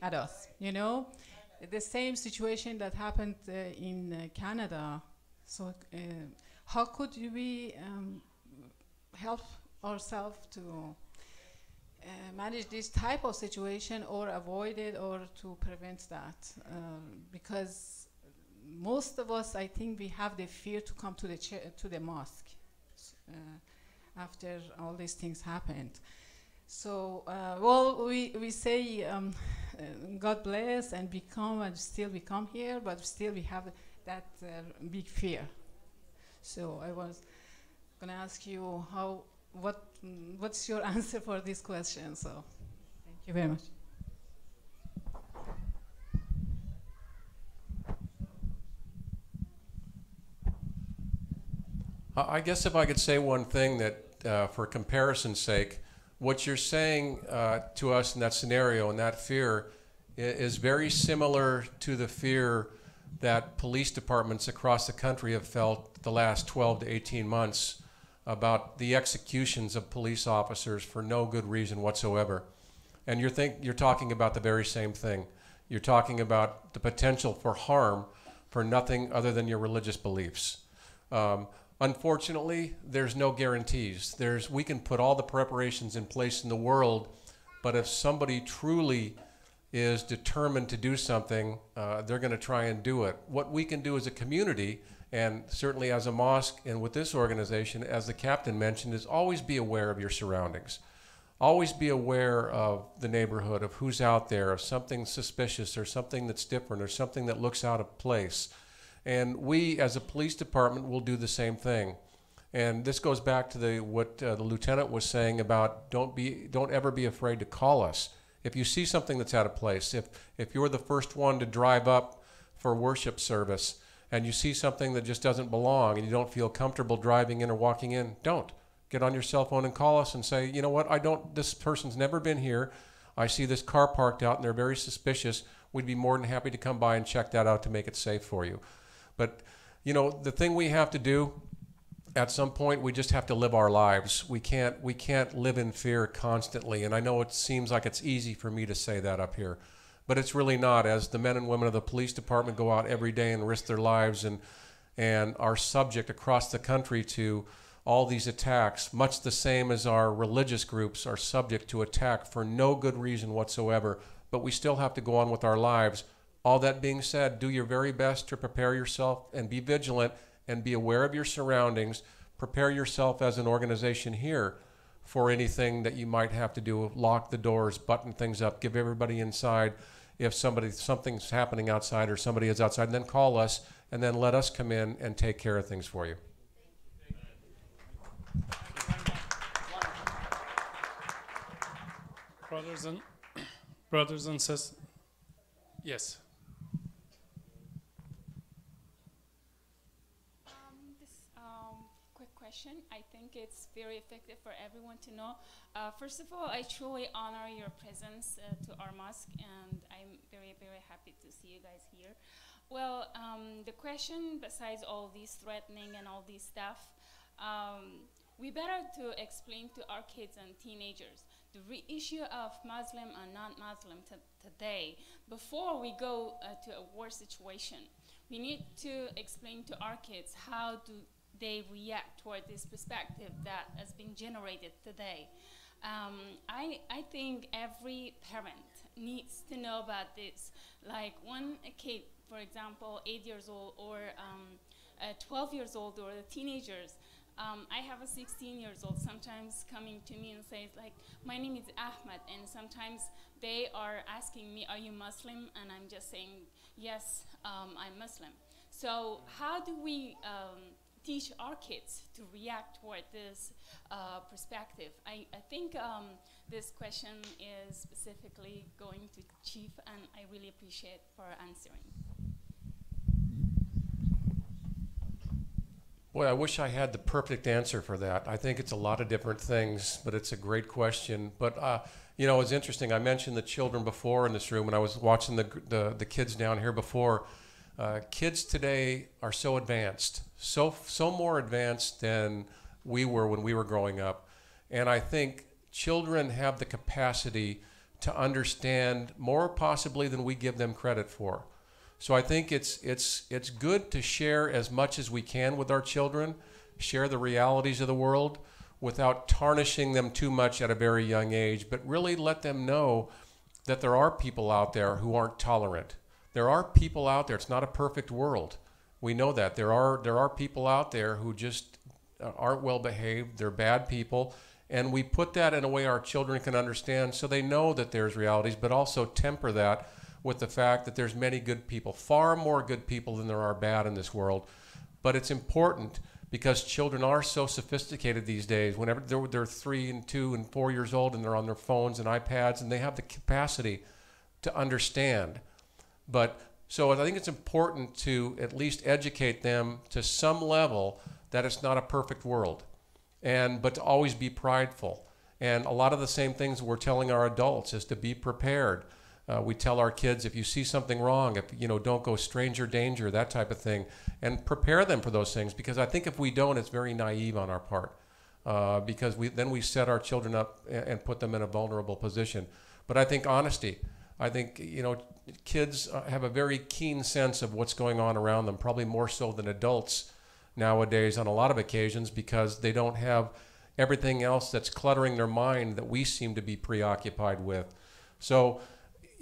at us. The same situation that happened in Canada. So how could we help ourselves to manage this type of situation, or avoid it, or to prevent that? Because most of us, I think, we have the fear to come to the mosque after all these things happened. So, we say God bless and still we come here, but still we have that big fear. So I was going to ask you what's your answer for this question? So, thank you very much. I guess if I could say one thing that, for comparison's sake, what you're saying to us in that scenario and that fear is very similar to the fear that police departments across the country have felt the last 12 to 18 months about the executions of police officers for no good reason whatsoever. And you're talking about the very same thing. You're talking about the potential for harm for nothing other than your religious beliefs. Unfortunately, there's no guarantees. We can put all the preparations in place in the world, but if somebody truly is determined to do something, they're going to try and do it. What we can do as a community, and certainly as a mosque and with this organization, as the captain mentioned, is always be aware of your surroundings. Always be aware of the neighborhood, of who's out there, of something suspicious or something that's different or something that looks out of place. And we, as a police department, will do the same thing. And this goes back to what the lieutenant was saying about don't ever be afraid to call us. If you see something that's out of place, if you're the first one to drive up for worship service and you see something that just doesn't belong and you don't feel comfortable driving in or walking in, don't. Get on your cell phone and call us and say, you know what, this person's never been here. I see this car parked out and they're very suspicious. We'd be more than happy to come by and check that out to make it safe for you. But, you know, the thing we have to do, at some point, we just have to live our lives. We can't live in fear constantly. And I know it seems like it's easy for me to say that up here, but it's really not. As the men and women of the police department go out every day and risk their lives and are subject across the country to all these attacks, much the same as our religious groups are subject to attack for no good reason whatsoever, but we still have to go on with our lives. All that being said, do your very best to prepare yourself and be vigilant and be aware of your surroundings. Prepare yourself as an organization here for anything that you might have to do. Lock the doors, button things up, give everybody inside. If something's happening outside or somebody is outside, and then call us and then let us come in and take care of things for you. Brothers and sisters, yes. Quick question. I think it's very effective for everyone to know. First of all, I truly honor your presence to our mosque, and I'm very, very happy to see you guys here. Well, the question, besides all these threatening and all these stuff, we better to explain to our kids and teenagers the issue of Muslim and non-Muslim today. Before we go to a war situation, we need to explain to our kids how do they react toward this perspective that has been generated today. I think every parent needs to know about this. Like when a kid, for example, 8 years old or 12 years old or the teenagers, I have a 16 years old sometimes coming to me and says like, my name is Ahmed, and sometimes they are asking me, are you Muslim? And I'm just saying, yes, I'm Muslim. So how do we teach our kids to react toward this perspective? I think this question is specifically going to Chief, and I really appreciate for answering. Boy, I wish I had the perfect answer for that. I think it's a lot of different things, but it's a great question. But you know, it's interesting. I mentioned the children before in this room, and I was watching the kids down here before. Kids today are so advanced, so more advanced than we were when we were growing up. And I think children have the capacity to understand more possibly than we give them credit for. So I think it's good to share as much as we can with our children, share the realities of the world without tarnishing them too much at a very young age, but really let them know that there are people out there who aren't tolerant. There are people out there. It's not a perfect world. We know that. There are people out there who just aren't well behaved. They're bad people. And we put that in a way our children can understand so they know that there's realities, but also temper that with the fact that there's many good people, far more good people than there are bad in this world. But it's important because children are so sophisticated these days. Whenever they're 3 and 2 and 4 years old and they're on their phones and iPads and they have the capacity to understand. But so I think it's important to at least educate them to some level that it's not a perfect world, but to always be prideful. And a lot of the same things we're telling our adults is to be prepared. We tell our kids, if you see something wrong, don't go stranger danger, that type of thing, and prepare them for those things. Because I think if we don't, it's very naive on our part, because then we set our children up and put them in a vulnerable position. But I think honesty. I think, kids have a very keen sense of what's going on around them, probably more so than adults nowadays on a lot of occasions, because they don't have everything else that's cluttering their mind that we seem to be preoccupied with. So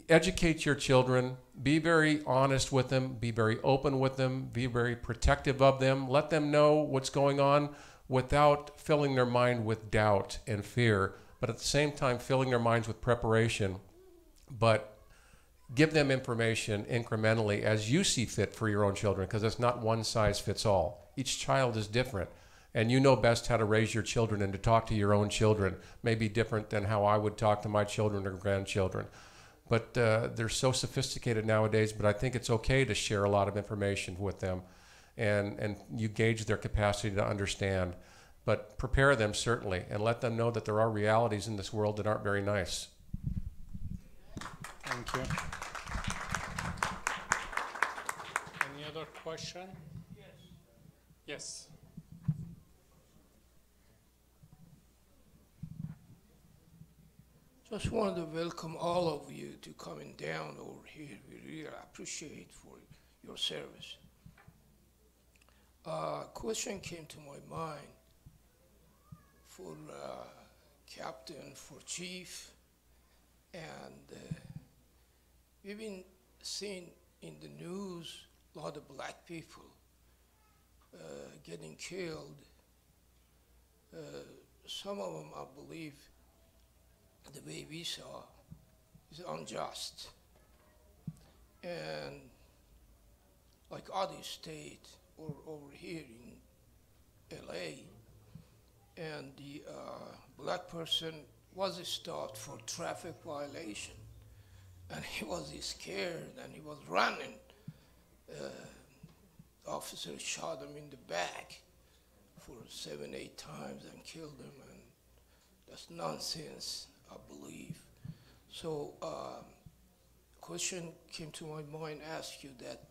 educate your children, be very honest with them, be very open with them, be very protective of them, let them know what's going on without filling their mind with doubt and fear, but at the same time filling their minds with preparation. But give them information incrementally as you see fit for your own children, because it's not one size fits all. Each child is different, and you know best how to raise your children, and to talk to your own children may be different than how I would talk to my children or grandchildren. But they're so sophisticated nowadays, but I think it's okay to share a lot of information with them, and you gauge their capacity to understand. But prepare them, certainly, and let them know that there are realities in this world that aren't very nice. Thank you. Any other question? Yes. Just wanted to welcome all of you to coming down over here. We really appreciate for your service. Question came to my mind for captain, for chief, and we've been seeing in the news a lot of black people getting killed. Some of them, I believe, the way we saw is unjust. And like other state or over here in LA, and the black person was stopped for traffic violation, and he was scared and he was running. Officer shot him in the back for 7, 8 times and killed him, and that's nonsense, I believe. So question came to my mind, ask you that,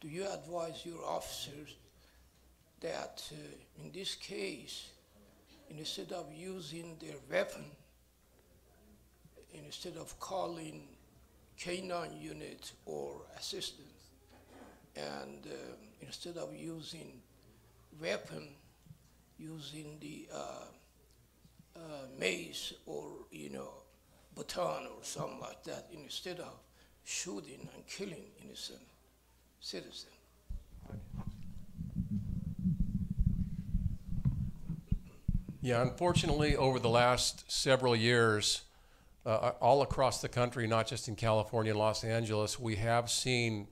do you advise your officers that in this case, instead of using their weapon, instead of calling K9 unit or assistance, and instead of using weapon, using the mace or baton or something like that, instead of shooting and killing innocent citizens? Yeah, unfortunately, over the last several years, all across the country, not just in California and Los Angeles, we have seen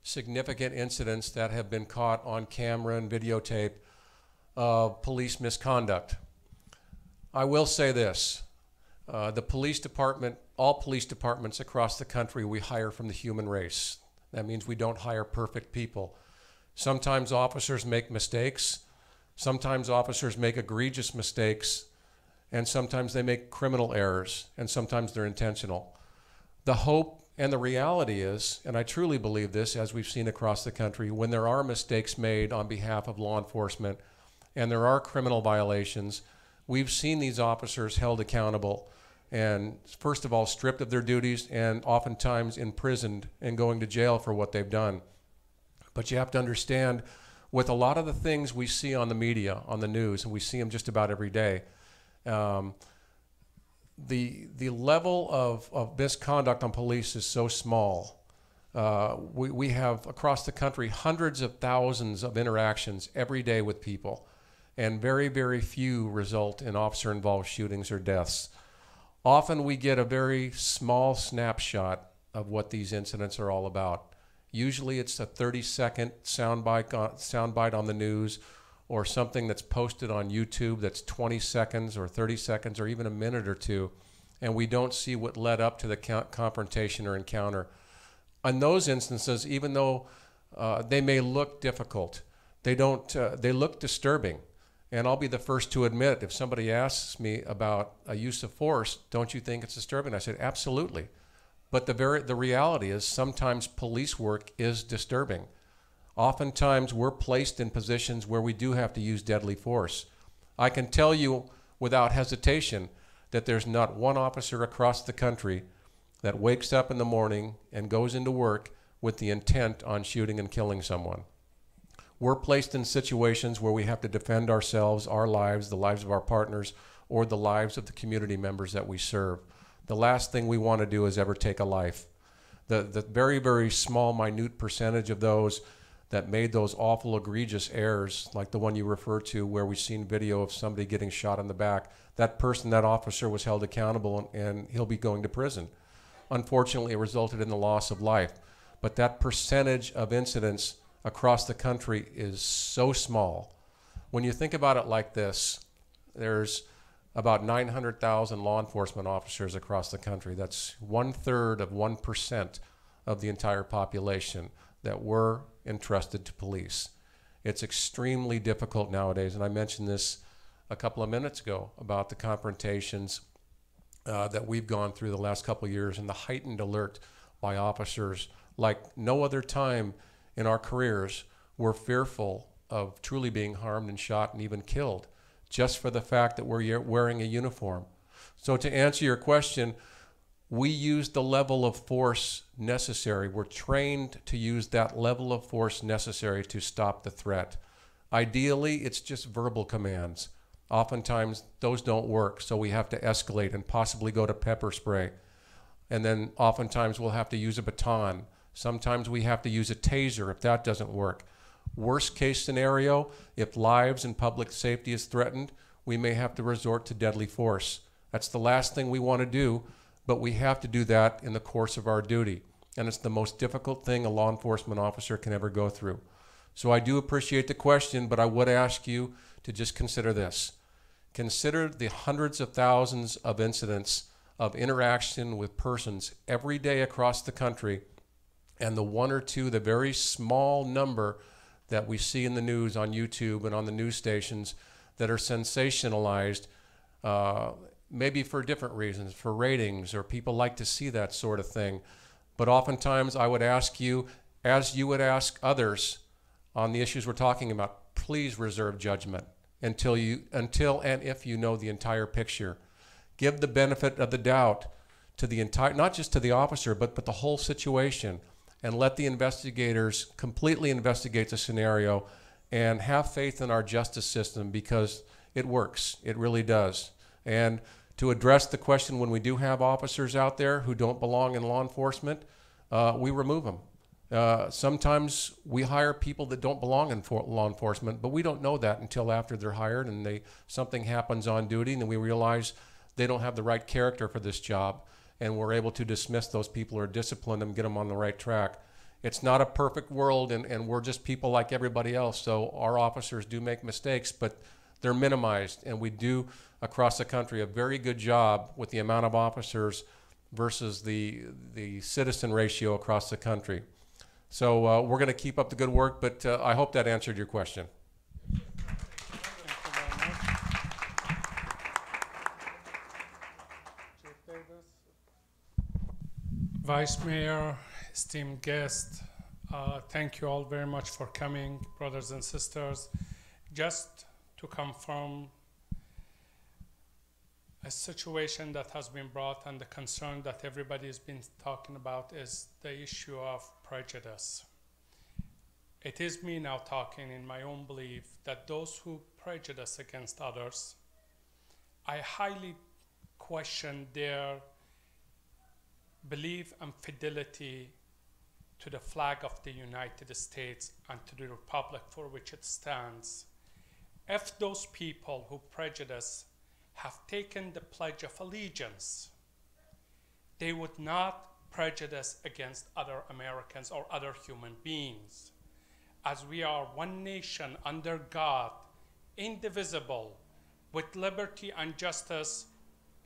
significant incidents that have been caught on camera and videotape of police misconduct. I will say this, the police department, all police departments across the country, we hire from the human race. That means we don't hire perfect people. Sometimes officers make mistakes, sometimes officers make egregious mistakes, and sometimes they make criminal errors, and sometimes they're intentional. The hope and the reality is, and I truly believe this, as we've seen across the country, when there are mistakes made on behalf of law enforcement and there are criminal violations, we've seen these officers held accountable and, first of all, stripped of their duties and oftentimes imprisoned and going to jail for what they've done. But you have to understand, with a lot of the things we see on the media, on the news, and we see them just about every day, the level of misconduct on police is so small. We have, across the country, hundreds of thousands of interactions every day with people, and very, very few result in officer-involved shootings or deaths. Often we get a very small snapshot of what these incidents are all about. Usually it's a 30-second soundbite on the news, or something that's posted on YouTube that's 20 seconds or 30 seconds or even a minute or two, and we don't see what led up to the confrontation or encounter. On those instances, even though they may look difficult, they look disturbing. And I'll be the first to admit, if somebody asks me about a use of force, don't you think it's disturbing? I said, absolutely. But the reality is sometimes police work is disturbing. Oftentimes we're placed in positions where we do have to use deadly force. I can tell you without hesitation that there's not one officer across the country that wakes up in the morning and goes into work with the intent on shooting and killing someone. We're placed in situations where we have to defend ourselves, our lives, the lives of our partners, or the lives of the community members that we serve. The last thing we want to do is ever take a life. The very, very small, minute percentage of those that made those awful, egregious errors, like the one you referred to where we've seen video of somebody getting shot in the back, that person, that officer was held accountable and he'll be going to prison. Unfortunately, it resulted in the loss of life. But that percentage of incidents across the country is so small. When you think about it like this, there's about 900,000 law enforcement officers across the country. That's 1/3 of 1% of the entire population that we're entrusted to police. It's extremely difficult nowadays, and I mentioned this a couple of minutes ago about the confrontations that we've gone through the last couple of years and the heightened alert by officers like no other time in our careers. We're fearful of truly being harmed and shot and even killed just for the fact that we're wearing a uniform. So to answer your question, we use the level of force necessary. We're trained to use that level of force necessary to stop the threat. Ideally, it's just verbal commands. Oftentimes, those don't work, so we have to escalate and possibly go to pepper spray. And then oftentimes we'll have to use a baton. Sometimes we have to use a taser if that doesn't work. Worst case scenario, if lives and public safety is threatened, we may have to resort to deadly force. That's the last thing we want to do, but we have to do that in the course of our duty. And it's the most difficult thing a law enforcement officer can ever go through. So I do appreciate the question, but I would ask you to just consider this. Consider the hundreds of thousands of incidents of interaction with persons every day across the country, and the one or two, the very small number that we see in the news on YouTube and on the news stations that are sensationalized, maybe for different reasons, for ratings, or people like to see that sort of thing. But oftentimes I would ask you, as you would ask others on the issues we're talking about, please reserve judgment until and if you know the entire picture. Give the benefit of the doubt to the entire, not just to the officer, but the whole situation, and let the investigators completely investigate the scenario and have faith in our justice system, because it works. It really does. And to address the question, when we do have officers out there who don't belong in law enforcement, we remove them. Sometimes we hire people that don't belong in law enforcement, but we don't know that until after they're hired and something happens on duty, and then we realize they don't have the right character for this job, and we're able to dismiss those people or discipline them, get them on the right track. It's not a perfect world, and we're just people like everybody else, so our officers do make mistakes, but they're minimized, and we do across the country a very good job with the amount of officers versus the citizen ratio across the country. So we're going to keep up the good work, but I hope that answered your question. Vice Mayor, esteemed guests, thank you all very much for coming, brothers and sisters. Just to confirm a situation that has been brought, and the concern that everybody has been talking about is the issue of prejudice. It is me now talking in my own belief that those who prejudice against others, I highly question their belief and fidelity to the flag of the United States and to the republic for which it stands. If those people who prejudice have taken the Pledge of Allegiance, they would not prejudice against other Americans or other human beings. As we are one nation under God, indivisible, with liberty and justice.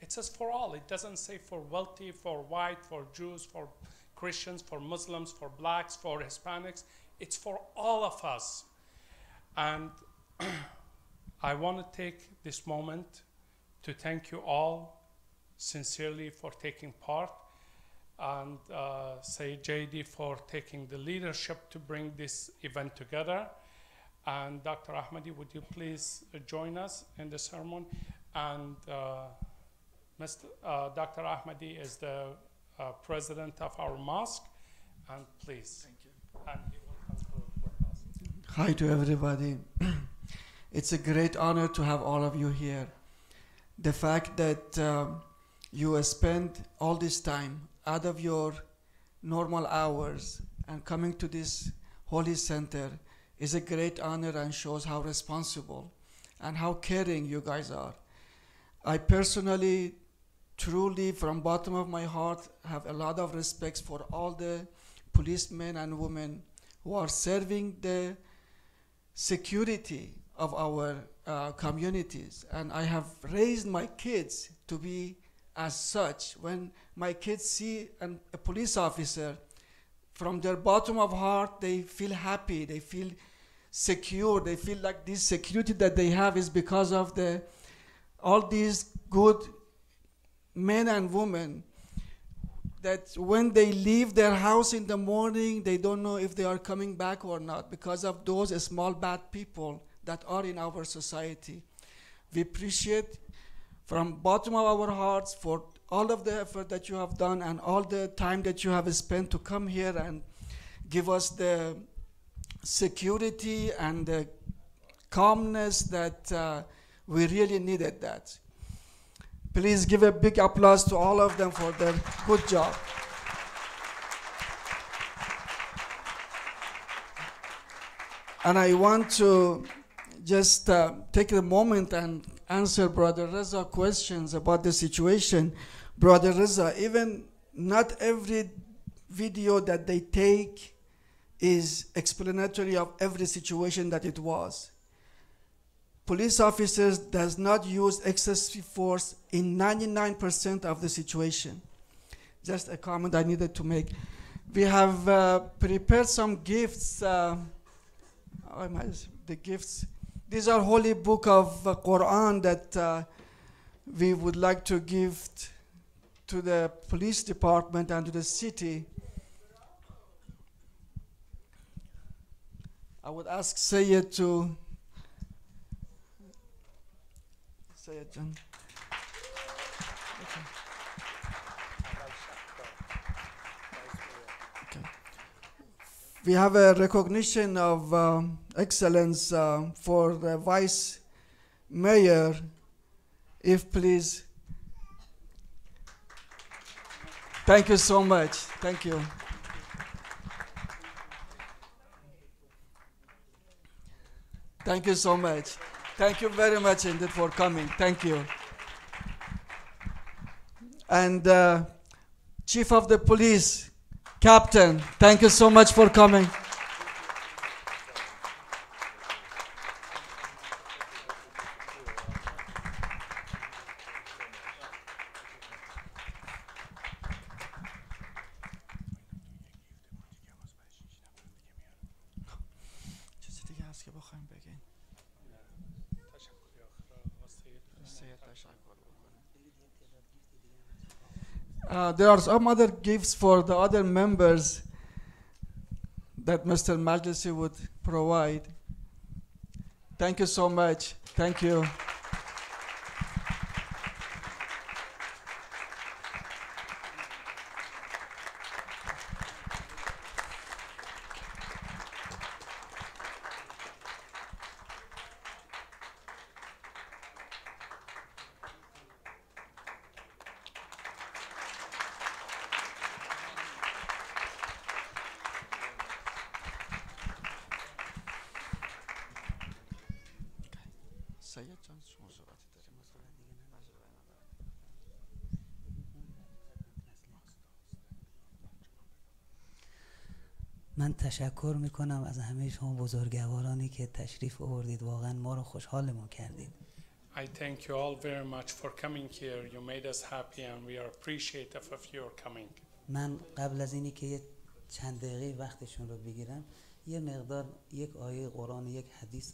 It says for all. It doesn't say for wealthy, for white, for Jews, for Christians, for Muslims, for blacks, for Hispanics. It's for all of us. And I want to take this moment to thank you all sincerely for taking part, and say JD for taking the leadership to bring this event together. And Dr. Ahmadi, would you please join us in the ceremony? And Dr. Ahmadi is the president of our mosque. And please. Thank you. And he will conclude with us. Hi to everybody. It's a great honor to have all of you here. The fact that you spend all this time out of your normal hours and coming to this holy center is a great honor and shows how responsible and how caring you guys are. I personally, truly, from bottom of my heart, have a lot of respect for all the policemen and women who are serving the security of our communities. And I have raised my kids to be as such. When my kids see a police officer, from their bottom of heart, they feel happy, they feel secure, they feel like this security that they have is because of all these good men and women that when they leave their house in the morning, they don't know if they are coming back or not because of those small bad people that are in our society. We appreciate from bottom of our hearts for all of the effort that you have done and all the time that you have spent to come here and give us the security and the calmness that we really needed that. Please give a big applause to all of them for their good job. And I want to just take a moment and answer Brother Reza's questions about the situation. Brother Reza, even not every video that they take is explanatory of every situation that it was. Police officers does not use excessive force in 99% of the situation. Just a comment I needed to make. We have prepared some gifts. The gifts. These are holy book of Quran that we would like to give to the police department and to the city. I would ask Sayyid to Sayyid John. Okay. We have a recognition of excellence for the Vice Mayor. If please. Thank you so much. Thank you. Thank you so much. Thank you very much indeed for coming. Thank you. And Chief of the Police, Captain, thank you so much for coming. There are some other gifts for the other members that Mr. Majlisi would provide. Thank you so much. Thank you. من تشکر میکنم از همه شما بزرگوارانی که تشریف آوردید، واقعا ما رو خوشحالمون کردید. I thank you all very much for coming here. You made us happy and we are appreciative of your coming. من قبل از اینی که چند دقیقه وقتشون رو بگیرم یه مقدار یک آیه قرآن یک حدیث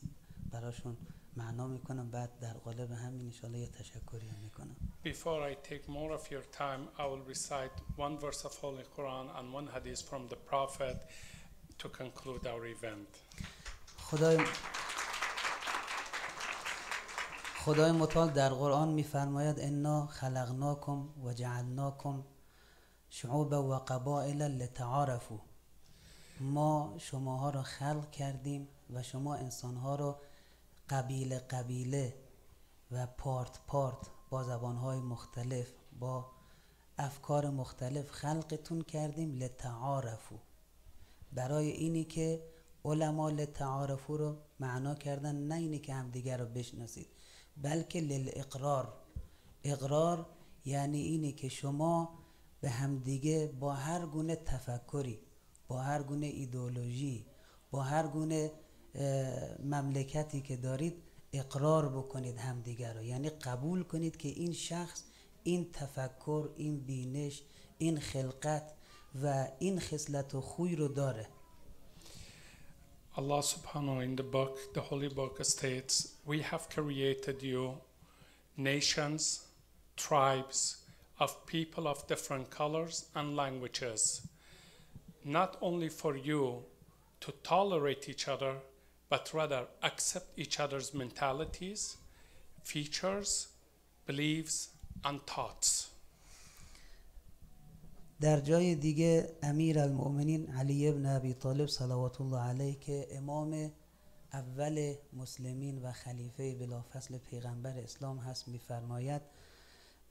براشون معنا میکنم، بعد در قالب همین ان شاءالله یه تشکری هم میکنم. Before I take more of your time, I will recite one verse of Holy Quran and one hadith from the Prophet to conclude our event. خدای متعال در قرآن میفرماید انا خلقناکم و جعلناکم شعوب و قبائل لتعارفوا. ما شماها را خلق کردیم و شما انسانها را قبیله قبیله و پارت پارت با زبانهای مختلف با افکار مختلف خلقتون کردیم لتعارفوا. برای اینی که علما لتعارفوا رو معنا کردن نه اینی که همدیگر رو بشناسید، بلکه للاقرار. اقرار یعنی اینی که شما به همدیگه با هر گونه تفکری، با هر گونه ایدئولوژی، با هر گونه مملکتی که دارید اقرار بکنید همدیگر رو، یعنی قبول کنید که این شخص این تفکر، این بینش، این خلقت و این خصلت و خوی رو داره. Allah subhanahu in the book, the holy book states, we have created you nations, tribes of people of different colors and languages, not only for you to tolerate each other, but rather accept each other's mentalities, features, beliefs, and thoughts. در جای دیگه امیر المؤمنین علی ابن ابی طالب صلوات الله علیه که امام اول مسلمین و خلیفه بلافصل پیغمبر اسلام هست میفرماید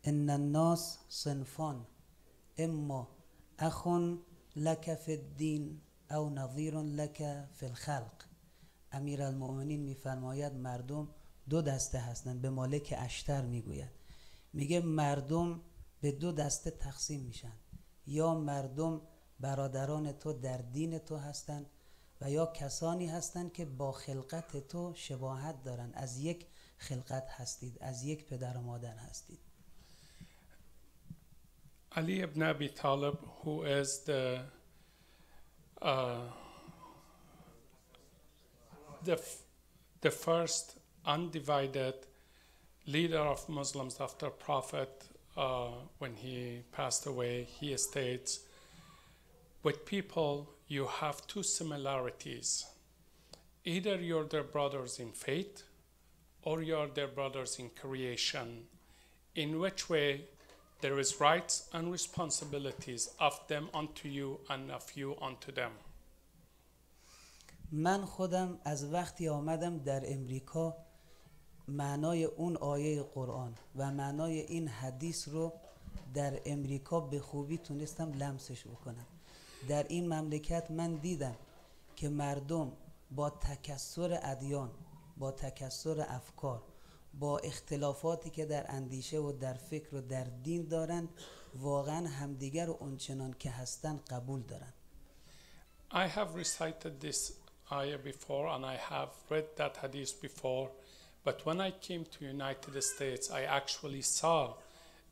ان الناس صنفان اما اخ لک فی الدین او نظیر لک فی الخلق. امیر المؤمنین میفرماید مردم دو دسته هستند. به مالک اشتر میگوید، میگه مردم به دو دسته تقسیم میشن، یا مردم برادران تو در دین تو هستند و یا کسانی هستند که با خلقت تو شباهت دارن، از یک خلقت هستید، از یک پدر و مادر هستید. Ali ibn Abi Talib, who is the first undivided leader of Muslims after Prophet, when he passed away, he states, with people you have two similarities. Either you're their brothers in faith or you're their brothers in creation, in which way there is rights and responsibilities of them unto you and of you unto them. من خودم از وقتی آمدم در امریکا معنای اون آیه قرآن و معنای این حدیث رو در امریکا به خوبی تونستم لمسش بکنم. در این مملکت من دیدم که مردم با تکثر ادیان، با تکثر افکار، با اختلافاتی که در اندیشه و در فکر و در دین دارن، واقعا همدیگر رو اونچنان که هستن قبول دارن. I have recited this ayah before and I have read that hadith before, but when I came to United States I actually saw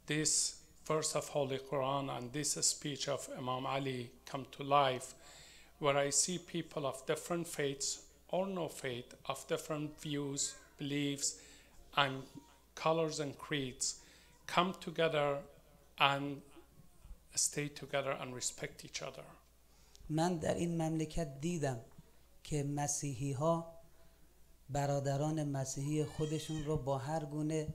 this verse of Holy Quran and this speech of Imam Ali come to life, where I see people of different faiths or no faith, of different views, beliefs and colors and creeds come together and stay together and respect each other. من در این مملکت دیدم که مسیحی ها برادران مسیحی خودشون رو با هر گونه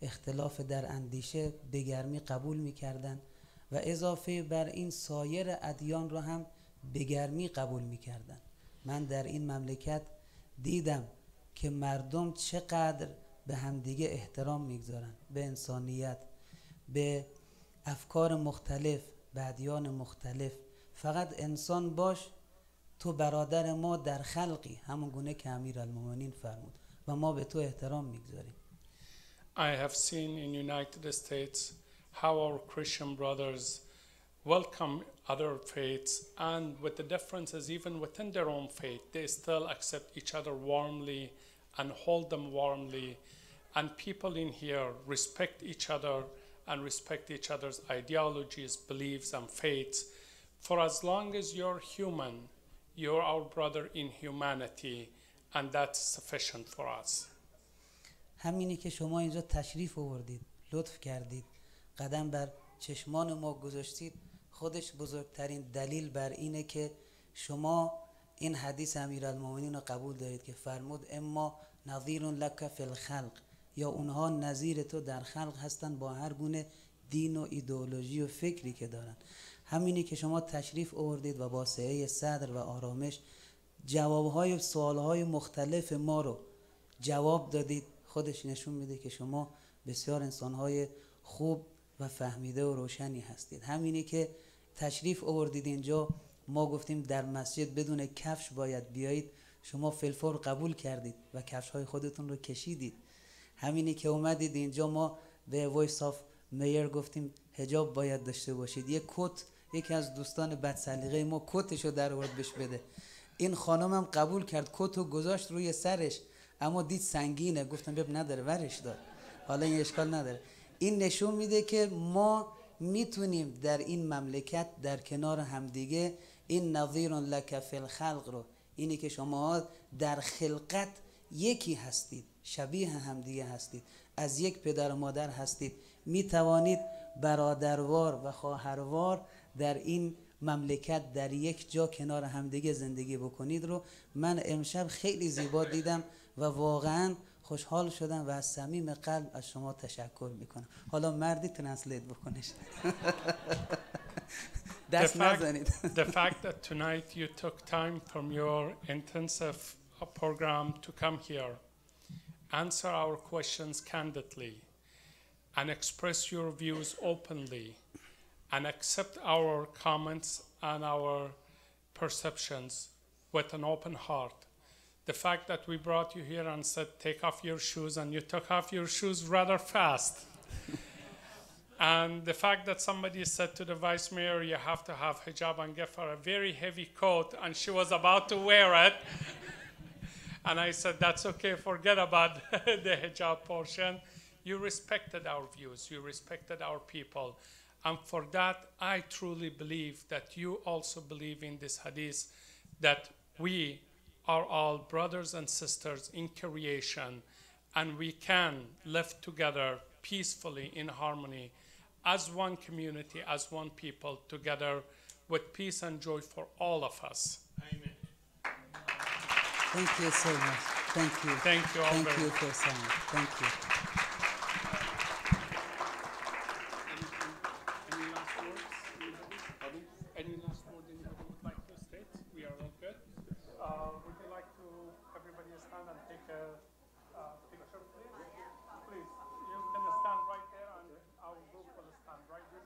اختلاف در اندیشه به گرمی قبول می‌کردند و اضافه بر این سایر ادیان رو هم به گرمی قبول می‌کردند. من در این مملکت دیدم که مردم چقدر به همدیگه احترام میگذارن، به انسانیت، به افکار مختلف، به ادیان مختلف. فقط انسان باش، تو برادر ما در خلقی، همون گونه که امیرالمومنین فرمود و ما به تو احترام میگذاریم. I have seen in United States how our Christian brothers welcome other faiths, and with the differences even within their own faith, they still accept each other warmly and hold them warmly. And people in here respect each other and respect each other's ideologies, beliefs, and faiths. For as long as you're human, you're our brother in humanity, and that's sufficient for us. همینی که شما اینجا تشریف آوردید، لطف کردید، قدم بر چشمان ما گذاشتید، خودش بزرگترین دلیل بر اینه که شما این حدیث امیرالمومنین رو قبول دارید که فرمود اما نظیر لک فی الخلق، یا اونها نظیر تو در خلق هستن با هر گونه دین و ایدئولوژی و فکری که دارن. همینی که شما تشریف آوردید و با سعه صدر و آرامش جوابهای سوالهای مختلف ما رو جواب دادید، خودش نشون میده که شما بسیار انسانهای خوب و فهمیده و روشنی هستید. همینی که تشریف آوردید اینجا، ما گفتیم در مسجد بدون کفش باید بیایید، شما فلفور قبول کردید و کفش‌های خودتون رو کشیدید. همینی که اومدید اینجا، ما به وایس آف میر گفتیم حجاب باید داشته باشید. یک کت، یکی از دوستان بد سلیقه ما کتشو در آورد بهش بده، این خانم هم قبول کرد، کتو گذاشت روی سرش، اما دید سنگینه، گفتم بب نداره ورش دار، حالا این اشکال نداره. این نشون میده که ما میتونیم در این مملکت در کنار همدیگه این نظیر لک فی الخلق رو، اینی که شما در خلقت یکی هستید، شبیه همدیگه هستید، از یک پدر و مادر هستید، میتوانید برادروار و خواهروار در این مملکت در یک جا کنار همدیگه زندگی بکنید رو من امشب خیلی زیبا دیدم و واقعا خوشحال شدم و از صمیم قلب از شما تشکر میکنم. حالا مردی ترنسلیت بکنش. دست نزنید. The fact that tonight you took time from your intensive program to come here, answer our questions candidly, and express your views openly, and accept our comments and our perceptions with an open heart. The fact that we brought you here and said, take off your shoes, and you took off your shoes rather fast. And the fact that somebody said to the vice mayor, you have to have hijab, and give her a very heavy coat, and she was about to wear it. And I said, that's okay, forget about the hijab portion. You respected our views, you respected our people. And for that, I truly believe that you also believe in this hadith, that we are all brothers and sisters in creation, and we can live together peacefully in harmony as one community, as one people, together with peace and joy for all of us. Amen. Thank you so much. Thank you. Thank you all Thank very you much. for saying. Thank you. Any last word anybody would like to state? We are all good. Would you like to everybody stand and take a picture, please? Please, you can stand right there, and our group will stand right there.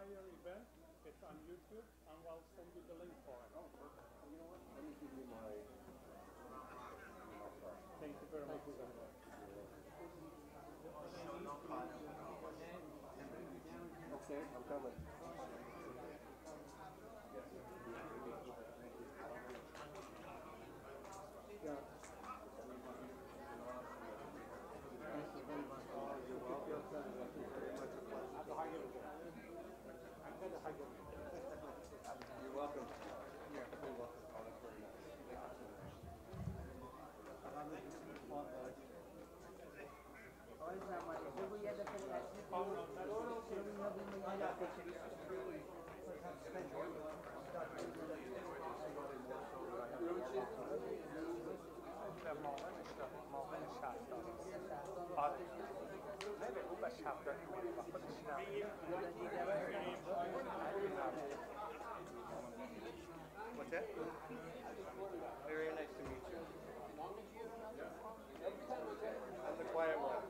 Event, it's on YouTube, and I'll send you the link for it. Oh, perfect. You know what? Let me give you my. Thank you very much. Okay, I'm coming. Yeah. You're welcome. Yeah, you're welcome. Oh, that's very nice. What's that? Very nice to meet you. I'm the quiet one.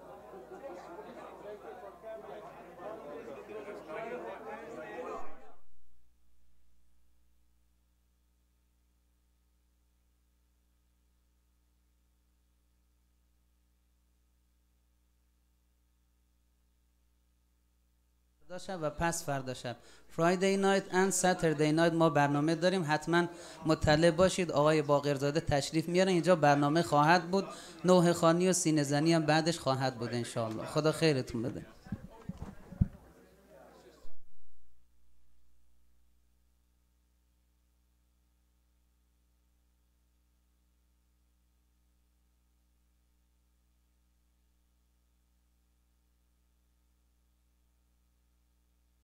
فردا شب و پس فردا شب فرایدی نایت اند ساتردی نایت ما برنامه داریم. حتما مطلع باشید. آقای باقرزاده تشریف میارن اینجا. برنامه خواهد بود. نوح خانی و سینه زنی هم بعدش خواهد بود ان شاء الله. خدا خیرتون بده.